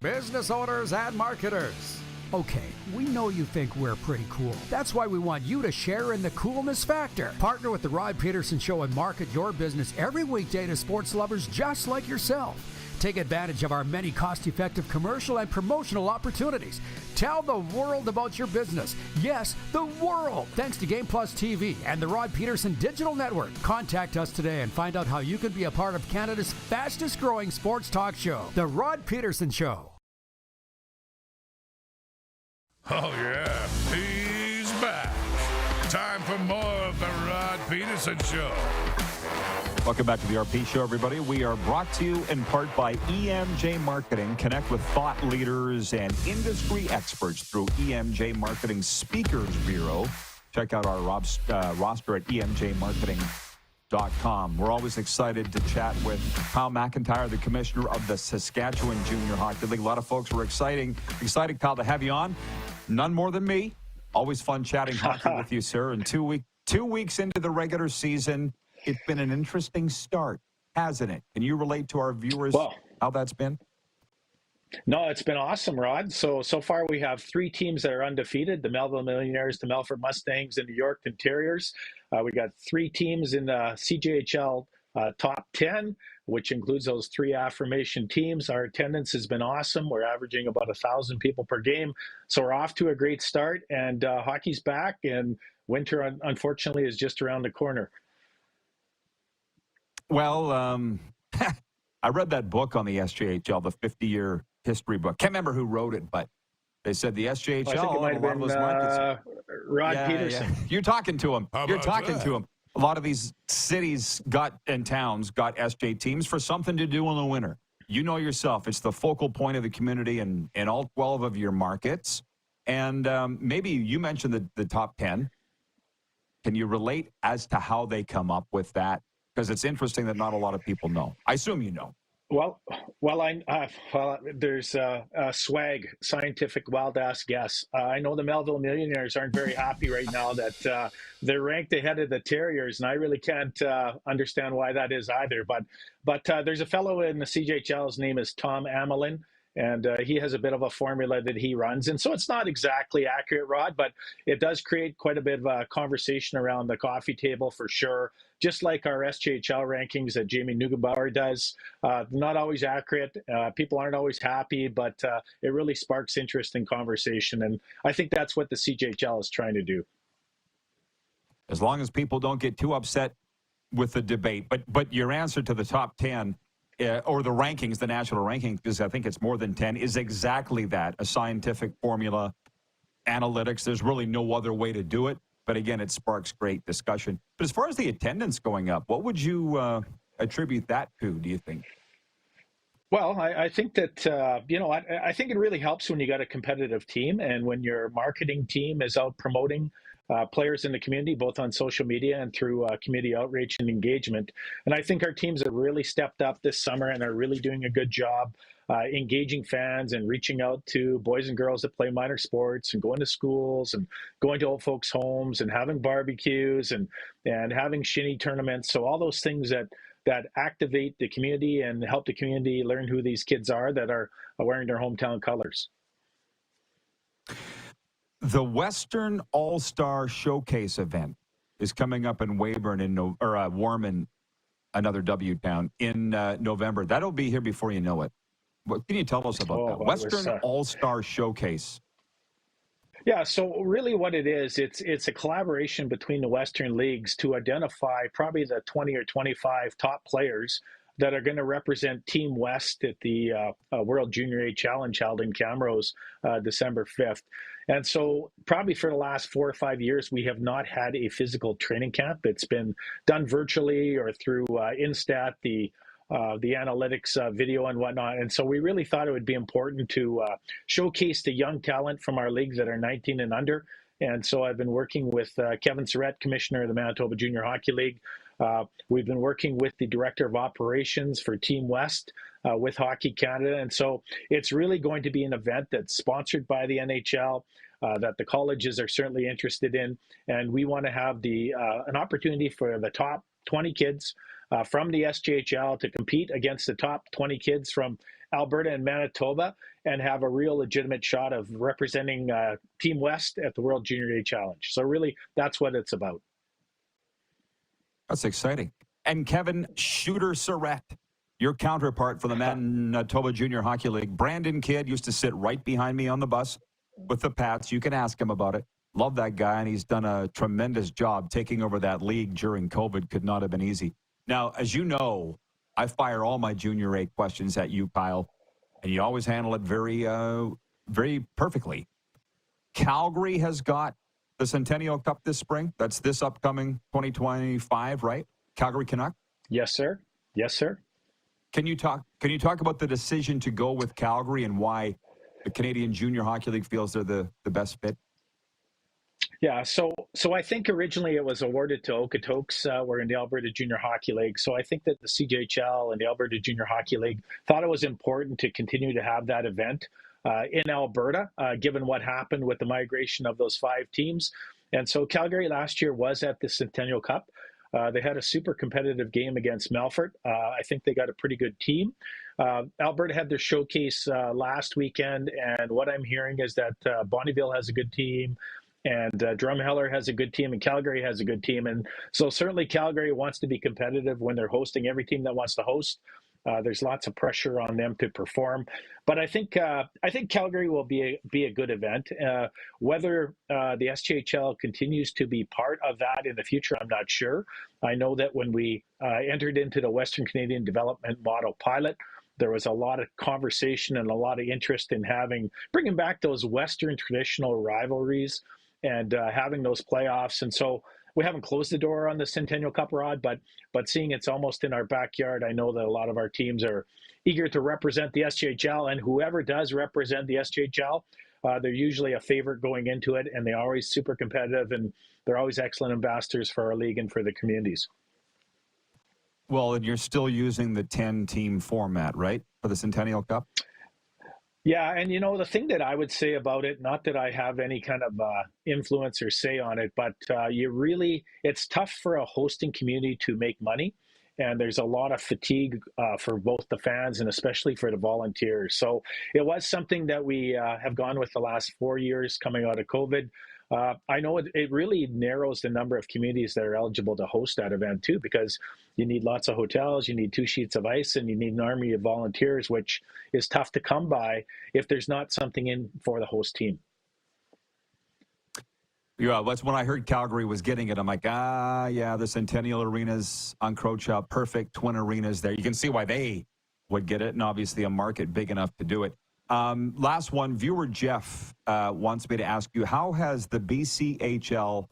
Business owners and marketers. Okay, we know you think we're pretty cool. That's why we want you to share in the coolness factor. Partner with the Rod Pedersen Show and market your business every weekday to sports lovers just like yourself. Take advantage of our many cost-effective commercial and promotional opportunities. Tell the world about your business. Yes, the world. Thanks to Game Plus TV and the Rod Pedersen Digital Network. Contact us today and find out how you can be a part of Canada's fastest-growing sports talk show, The Rod Pedersen Show. Oh, yeah, he's back. Time for more of the Rod Pedersen Show. Welcome back to the RP Show, everybody. We are brought to you in part by EMJ Marketing. Connect with thought leaders and industry experts through EMJ Marketing Speakers Bureau. Check out our roster at emjmarketing.com. We're always excited to chat with Kyle McIntyre, the commissioner of the Saskatchewan Junior Hockey League. A lot of folks were excited, Kyle, to have you on. None more than me. Always fun chatting hockey with you, sir. And 2 weeks into the regular season, it's been an interesting start, hasn't it? Can you relate to our viewers how that's been? No, it's been awesome, Rod. So far we have 3 teams that are undefeated: the Melville Millionaires, the Melfort Mustangs, and the Yorkton Terriers. We got 3 teams in the CJHL top 10, which includes those 3 affirmation teams. Our attendance has been awesome. We're averaging about 1,000 people per game. So we're off to a great start, and hockey's back, and winter, unfortunately, is just around the corner. Well, I read that book on the SJHL, the 50-year history book. Can't remember who wrote it, but they said the SJHL. I think it might have been Rod Pedersen. Yeah. You're talking to him. How You're about talking that? to him. A lot of these cities and towns got SJ teams for something to do in the winter. You know yourself, it's the focal point of the community in all 12 of your markets. And maybe you mentioned the top 10. Can you relate as to how they come up with that? Because it's interesting that not a lot of people know. I assume you know. Well, there's a swag, scientific wild ass guess. I know the Melville Millionaires aren't very happy right now that they're ranked ahead of the Terriers, and I really can't understand why that is either. But there's a fellow in the CJHL, his name is Tom Amelin, and he has a bit of a formula that he runs. And so it's not exactly accurate, Rod, but it does create quite a bit of a conversation around the coffee table for sure. Just like our SJHL rankings that Jamie Neugebauer does. Not always accurate. People aren't always happy, but it really sparks interest in conversation. And I think that's what the CJHL is trying to do. As long as people don't get too upset with the debate. But your answer to the top 10 or the rankings, the national rankings, because I think it's more than 10, is exactly that, a scientific formula, analytics. There's really no other way to do it. But again, it sparks great discussion. But as far as the attendance going up, what would you attribute that to, do you think? Well, I think that, I think it really helps when you got a competitive team and when your marketing team is out promoting players in the community, both on social media and through community outreach and engagement. And I think our teams have really stepped up this summer and are really doing a good job engaging fans and reaching out to boys and girls that play minor sports and going to schools and going to old folks' homes and having barbecues and having shinny tournaments. So all those things that activate the community and help the community learn who these kids are that are wearing their hometown colors. The Western All-Star Showcase event is coming up in Weyburn Warman, another W town, in November. That'll be here before you know it. What can you tell us about that? Western All-Star Showcase. Yeah, so really what it is, it's a collaboration between the Western Leagues to identify probably the 20 or 25 top players that are going to represent Team West at the World Junior A Challenge held in Camrose December 5th. And so probably for the last 4 or 5 years, we have not had a physical training camp. It's been done virtually or through Instat, the analytics video and whatnot. And so we really thought it would be important to showcase the young talent from our leagues that are 19 and under. And so I've been working with Kevin Surrett, Commissioner of the Manitoba Junior Hockey League. We've been working with the Director of Operations for Team West with Hockey Canada. And so it's really going to be an event that's sponsored by the NHL, that the colleges are certainly interested in. And we want to have an opportunity for the top 20 kids from the SJHL to compete against the top 20 kids from Alberta and Manitoba and have a real legitimate shot of representing Team West at the World Junior A Challenge. So really, that's what it's about. That's exciting. And Kevin Shooter Surrett, your counterpart for the Manitoba Junior Hockey League. Brandon Kidd used to sit right behind me on the bus with the Pats. You can ask him about it. Love that guy, and he's done a tremendous job taking over that league during COVID. Could not have been easy. Now, as you know, I fire all my Junior A questions at you, Kyle, and you always handle it very, very perfectly. Calgary has got the Centennial Cup this spring. That's this upcoming 2025, right? Calgary Canuck? Yes, sir. Yes, sir. Can you talk about the decision to go with Calgary and why the Canadian Junior Hockey League feels they're the best fit? Yeah, so I think originally it was awarded to Okotoks. We're in the Alberta Junior Hockey League. So I think that the CJHL and the Alberta Junior Hockey League thought it was important to continue to have that event in Alberta, given what happened with the migration of those 5 teams. And so Calgary last year was at the Centennial Cup. They had a super competitive game against Melfort. I think they got a pretty good team. Alberta had their showcase last weekend, and what I'm hearing is that Bonnyville has a good team, and Drumheller has a good team, and Calgary has a good team. And so certainly Calgary wants to be competitive when they're hosting every team that wants to host. There's lots of pressure on them to perform, but I think Calgary will be a good event. Whether the SJHL continues to be part of that in the future, I'm not sure. I know that when we entered into the Western Canadian Development Model pilot, there was a lot of conversation and a lot of interest in bringing back those Western traditional rivalries and having those playoffs. And so we haven't closed the door on the Centennial Cup, Rod, but seeing it's almost in our backyard, I know that a lot of our teams are eager to represent the SJHL, and whoever does represent the SJHL, they're usually a favorite going into it, and they're always super competitive, and they're always excellent ambassadors for our league and for the communities. Well, and you're still using the 10-team format, right, for the Centennial Cup? Yeah, and the thing that I would say about it, not that I have any kind of influence or say on it, but it's tough for a hosting community to make money. And there's a lot of fatigue for both the fans and especially for the volunteers. So it was something that we have gone with the last 4 years coming out of COVID. I know it really narrows the number of communities that are eligible to host that event too, because you need lots of hotels, you need 2 sheets of ice, and you need an army of volunteers, which is tough to come by if there's not something in for the host team. Yeah, that's when I heard Calgary was getting it. I'm like, yeah, the Centennial Arena's on Crocha, perfect, twin arenas there. You can see why they would get it, and obviously a market big enough to do it. Last one, viewer Jeff wants me to ask you, how has the BCHL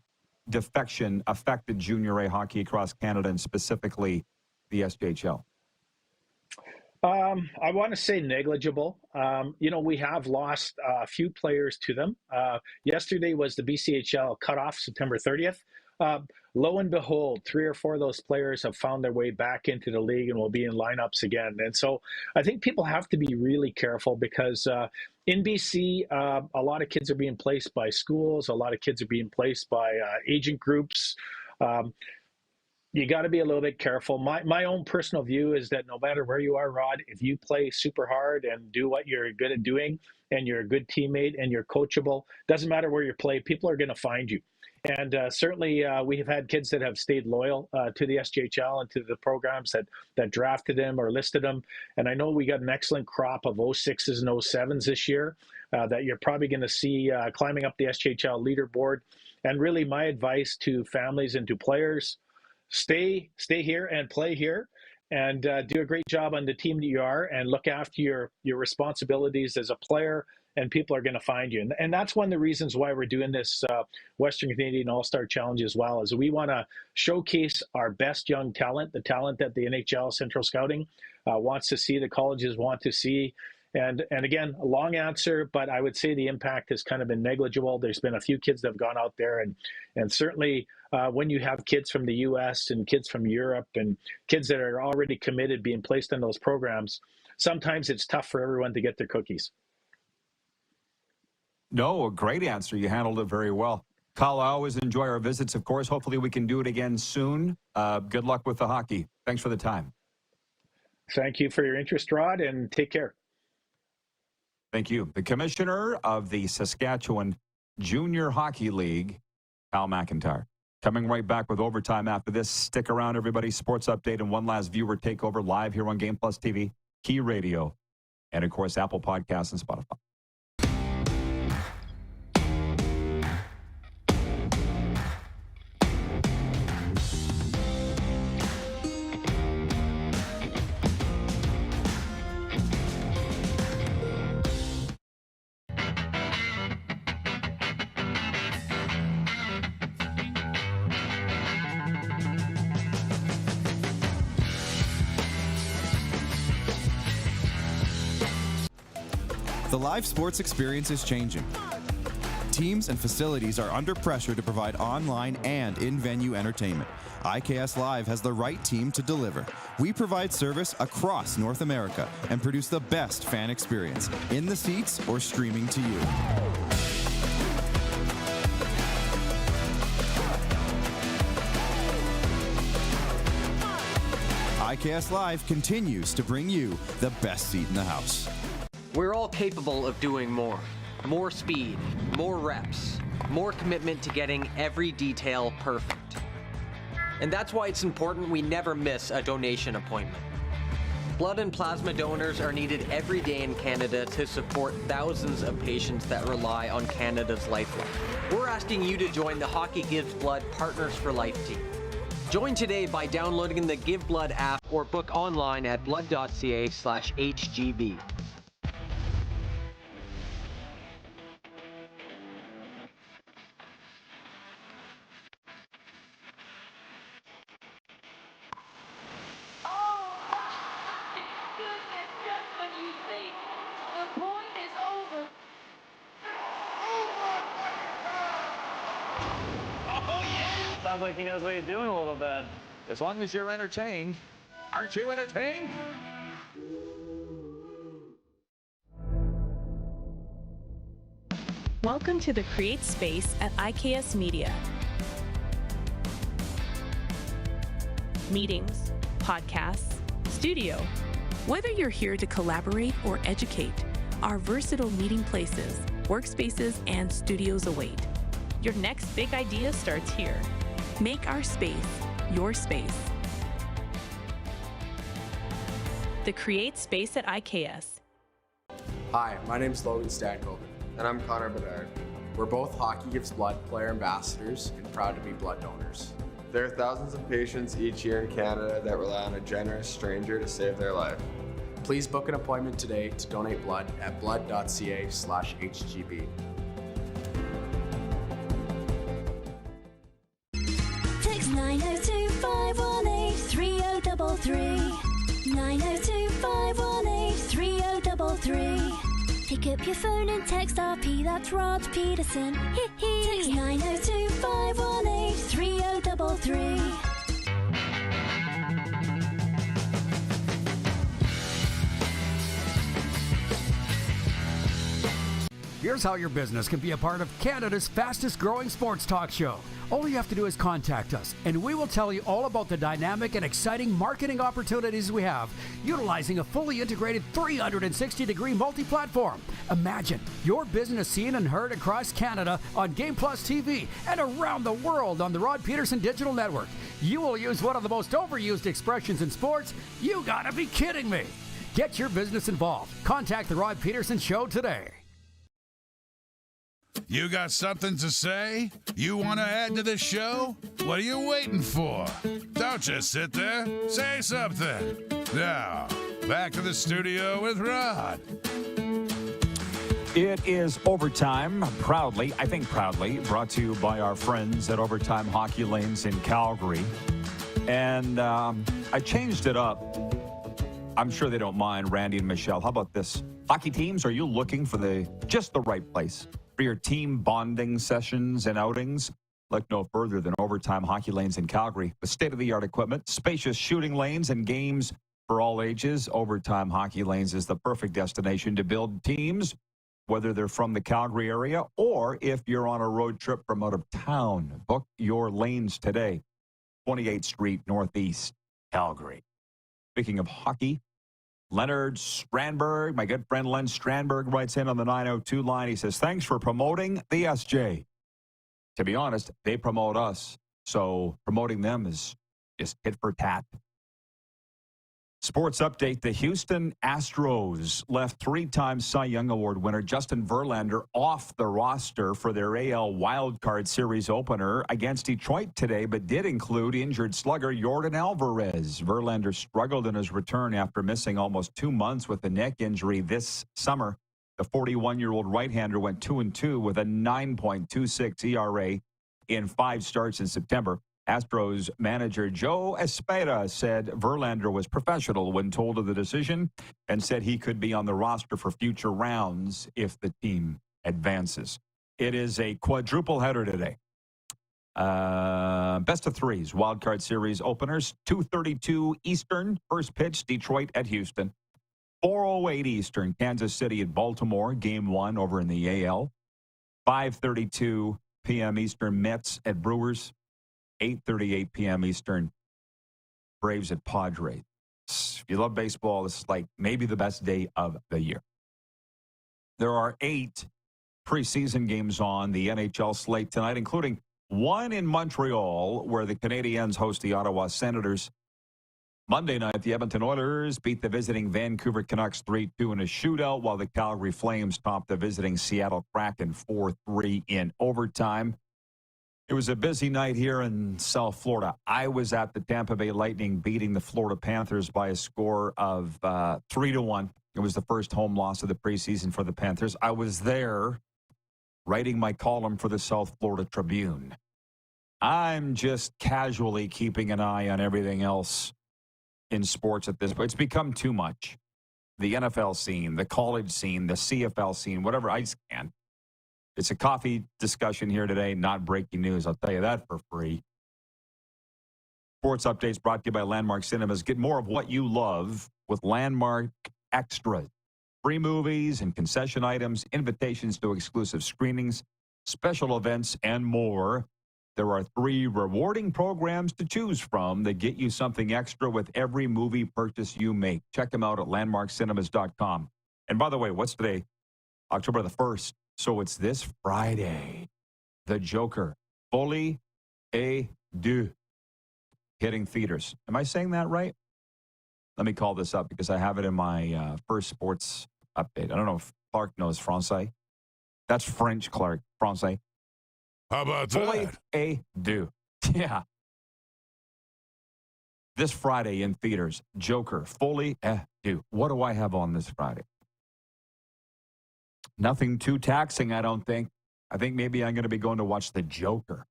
defection affected Junior A hockey across Canada and specifically the SJHL? I want to say negligible. We have lost a few players to them. Yesterday was the BCHL cutoff, September 30th. Lo and behold, 3 or 4 of those players have found their way back into the league and will be in lineups again. And so I think people have to be really careful because in BC, a lot of kids are being placed by schools. A lot of kids are being placed by agent groups. You got to be a little bit careful. My own personal view is that no matter where you are, Rod, if you play super hard and do what you're good at doing and you're a good teammate and you're coachable, doesn't matter where you play, people are going to find you. And certainly we have had kids that have stayed loyal to the SJHL and to the programs that drafted them or listed them. And I know we got an excellent crop of 06s and 07s this year that you're probably going to see climbing up the SJHL leaderboard. And really my advice to families and to players, stay here and play here and do a great job on the team that you are and look after your responsibilities as a player, and people are going to find you. And that's one of the reasons why we're doing this Western Canadian All-Star Challenge as well, is we want to showcase our best young talent, the talent that the NHL Central Scouting wants to see, the colleges want to see. And again, a long answer, but I would say the impact has kind of been negligible. There's been a few kids that have gone out there, and certainly when you have kids from the U.S. and kids from Europe and kids that are already committed being placed in those programs, sometimes it's tough for everyone to get their cookies. No, a great answer. You handled it very well. Kyle, I always enjoy our visits, of course. Hopefully we can do it again soon. Good luck with the hockey. Thanks for the time. Thank you for your interest, Rod, and take care. Thank you. The commissioner of the Saskatchewan Junior Hockey League, Kyle McIntyre. Coming right back with overtime after this. Stick around, everybody. Sports update and one last viewer takeover live here on Game Plus TV, Key Radio, and, of course, Apple Podcasts and Spotify. The live sports experience is changing. Teams and facilities are under pressure to provide online and in-venue entertainment. IKS Live has the right team to deliver. We provide service across North America and produce the best fan experience, in the seats or streaming to you. IKS Live continues to bring you the best seat in the house. We're all capable of doing more. More speed, more reps, more commitment to getting every detail perfect. And that's why it's important we never miss a donation appointment. Blood and plasma donors are needed every day in Canada to support thousands of patients that rely on Canada's lifeline. We're asking you to join the Hockey Gives Blood Partners for Life team. Join today by downloading the Give Blood app or book online at blood.ca/HGB. Sounds like he knows what he's doing a little bit. As long as you're entertained. Aren't you entertained? Welcome to the Create Space at IKS Media. Meetings, podcasts, studio. Whether you're here to collaborate or educate, our versatile meeting places, workspaces, and studios await. Your next big idea starts here. Make our space your space. The Create Space at IKS. Hi, my name is Logan Stankoven. And I'm Connor Bedard. We're both Hockey Gives Blood player ambassadors and proud to be blood donors. There are thousands of patients each year in Canada that rely on a generous stranger to save their life. Please book an appointment today to donate blood at blood.ca/HGB. Text 902 518 3033. 902 518 933. Pick up your phone and text RP, that's Rod Pedersen. Text 902 518 3033. Here's how your business can be a part of Canada's fastest growing sports talk show. All you have to do is contact us, and we will tell you all about the dynamic and exciting marketing opportunities we have, utilizing a fully integrated 360-degree multi-platform. Imagine your business seen and heard across Canada on Game Plus TV and around the world on the Rod Pedersen Digital Network. You will use one of the most overused expressions in sports. You gotta be kidding me. Get your business involved. Contact the Rod Pedersen Show today. You got something to say? You want to add to the show? What are you waiting for? Don't just sit there. Say something. Now, back to the studio with Rod. It is Overtime, proudly brought to you by our friends at Overtime Hockey Lanes in Calgary. And I changed it up. I'm sure they don't mind, Randy and Michelle. How about this? Hockey teams, are you looking for just the right place for your team bonding sessions and outings? Look no further than Overtime Hockey Lanes in Calgary. With state-of-the-art equipment, spacious shooting lanes, and games for all ages, Overtime Hockey Lanes is the perfect destination to build teams, whether they're from the Calgary area or if you're on a road trip from out of town. Book your lanes today. 28th Street Northeast, Calgary. Speaking of hockey, Leonard Strandberg, my good friend Len Strandberg, writes in on the 902 line. He says, thanks for promoting the SJ. To be honest, they promote us, so promoting them is just tit for tat. Sports update. The Houston Astros left three-time Cy Young Award winner Justin Verlander off the roster for their AL Wildcard Series opener against Detroit today, but did include injured slugger Yordan Alvarez. Verlander struggled in his return after missing almost 2 months with a neck injury this summer. The 41-year-old right-hander went 2-2 with a 9.26 ERA in 5 starts in September. Astros manager Joe Espada said Verlander was professional when told of the decision and said he could be on the roster for future rounds if the team advances. It is a quadruple header today. Best of threes, wildcard series openers, 2:32 Eastern, first pitch, Detroit at Houston. 4:08 Eastern, Kansas City at Baltimore, game 1 over in the AL. 5:32 p.m. Eastern, Mets at Brewers. 8:38 p.m. Eastern, Braves at Padres. If you love baseball, this is like maybe the best day of the year. There are 8 preseason games on the NHL slate tonight, including one in Montreal, where the Canadiens host the Ottawa Senators. Monday night, the Edmonton Oilers beat the visiting Vancouver Canucks 3-2 in a shootout, while the Calgary Flames topped the visiting Seattle Kraken 4-3 in overtime. It was a busy night here in South Florida. I was at the Tampa Bay Lightning beating the Florida Panthers by a score of 3-1. It was the first home loss of the preseason for the Panthers. I was there writing my column for the South Florida Tribune. I'm just casually keeping an eye on everything else in sports at this point. It's become too much. The NFL scene, the college scene, the CFL scene, whatever. I just can't. It's a coffee discussion here today, not breaking news. I'll tell you that for free. Sports updates brought to you by Landmark Cinemas. Get more of what you love with Landmark Extras. Free movies and concession items, invitations to exclusive screenings, special events, and more. There are 3 rewarding programs to choose from that get you something extra with every movie purchase you make. Check them out at landmarkcinemas.com. And by the way, what's today? October the 1st. So it's this Friday. The Joker, Folie à Deux, hitting theaters. Am I saying that right? Let me call this up because I have it in my first sports update. I don't know if Clark knows Francais. That's French, Clark. Francais. How about Folie that? à Deux. Yeah. This Friday in theaters, Joker, Folie à Deux. What do I have on this Friday? Nothing too taxing, I don't think. I think maybe I'm going to be going to watch The Joker.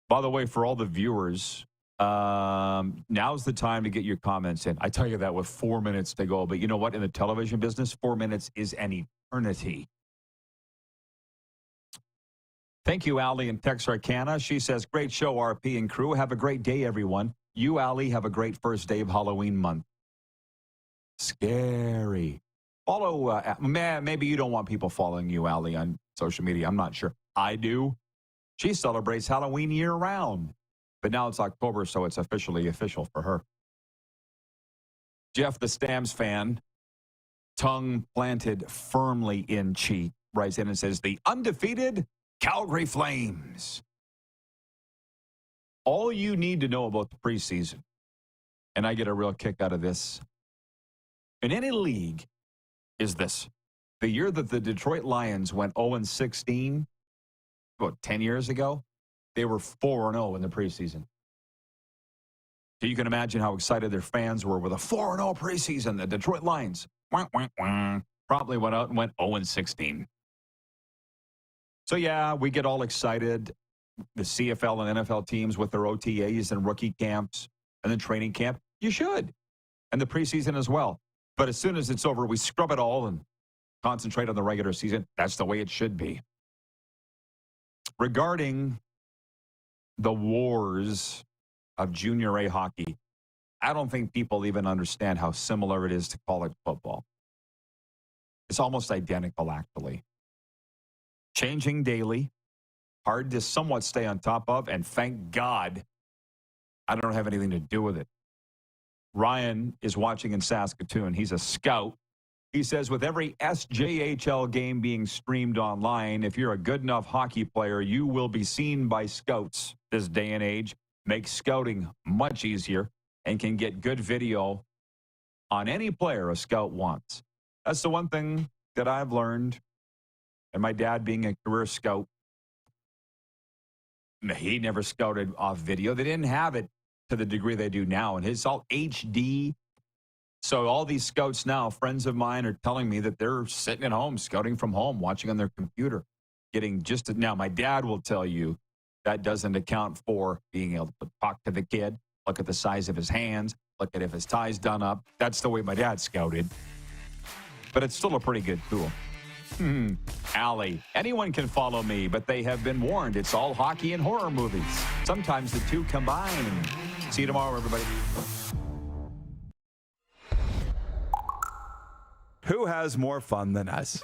By the way, for all the viewers Now's the time to get your comments in. I tell you that with 4 minutes to go. But you know what? In the television business, 4 minutes is an eternity. Thank you, Allie in Texarkana. She says, great show, RP and crew. Have a great day, everyone. You, Allie, have a great first day of Halloween month. Scary. Follow, maybe you don't want people following you, Allie, on social media. I'm not sure. I do. She celebrates Halloween year-round. But now it's October, so it's officially official for her. Jeff, the Stamps fan, tongue planted firmly in cheek, writes in and says, the undefeated Calgary Flames. All you need to know about the preseason, and I get a real kick out of this, in any league, is this. The year that the Detroit Lions went 0-16, about 10 years ago, they were 4-0 in the preseason. So you can imagine how excited their fans were with a 4-0 preseason. The Detroit Lions probably went out and went 0-16. So, yeah, we get all excited, the CFL and NFL teams with their OTAs and rookie camps and then training camp. You should. And the preseason as well. But as soon as it's over, we scrub it all and concentrate on the regular season. That's the way it should be. Regarding the wars of Junior A hockey, I don't think people even understand how similar it is to college football. It's almost identical, actually. Changing daily, hard to somewhat stay on top of, and thank God I don't have anything to do with it. Ryan is watching in Saskatchewan. He's a scout. He says, with every SJHL game being streamed online, if you're a good enough hockey player, you will be seen by scouts this day and age. Makes scouting much easier and can get good video on any player a scout wants. That's the one thing that I've learned. And my dad being a career scout, he never scouted off video. They didn't have it to the degree they do now. And it's all HD. So all these scouts now, friends of mine, are telling me that they're sitting at home, scouting from home, watching on their computer, getting just now. My dad will tell you that doesn't account for being able to talk to the kid, look at the size of his hands, look at if his tie's done up. That's the way my dad scouted. But it's still a pretty good tool. Allie, anyone can follow me, but they have been warned. It's all hockey and horror movies. Sometimes the two combine. See you tomorrow, everybody. Who has more fun than us?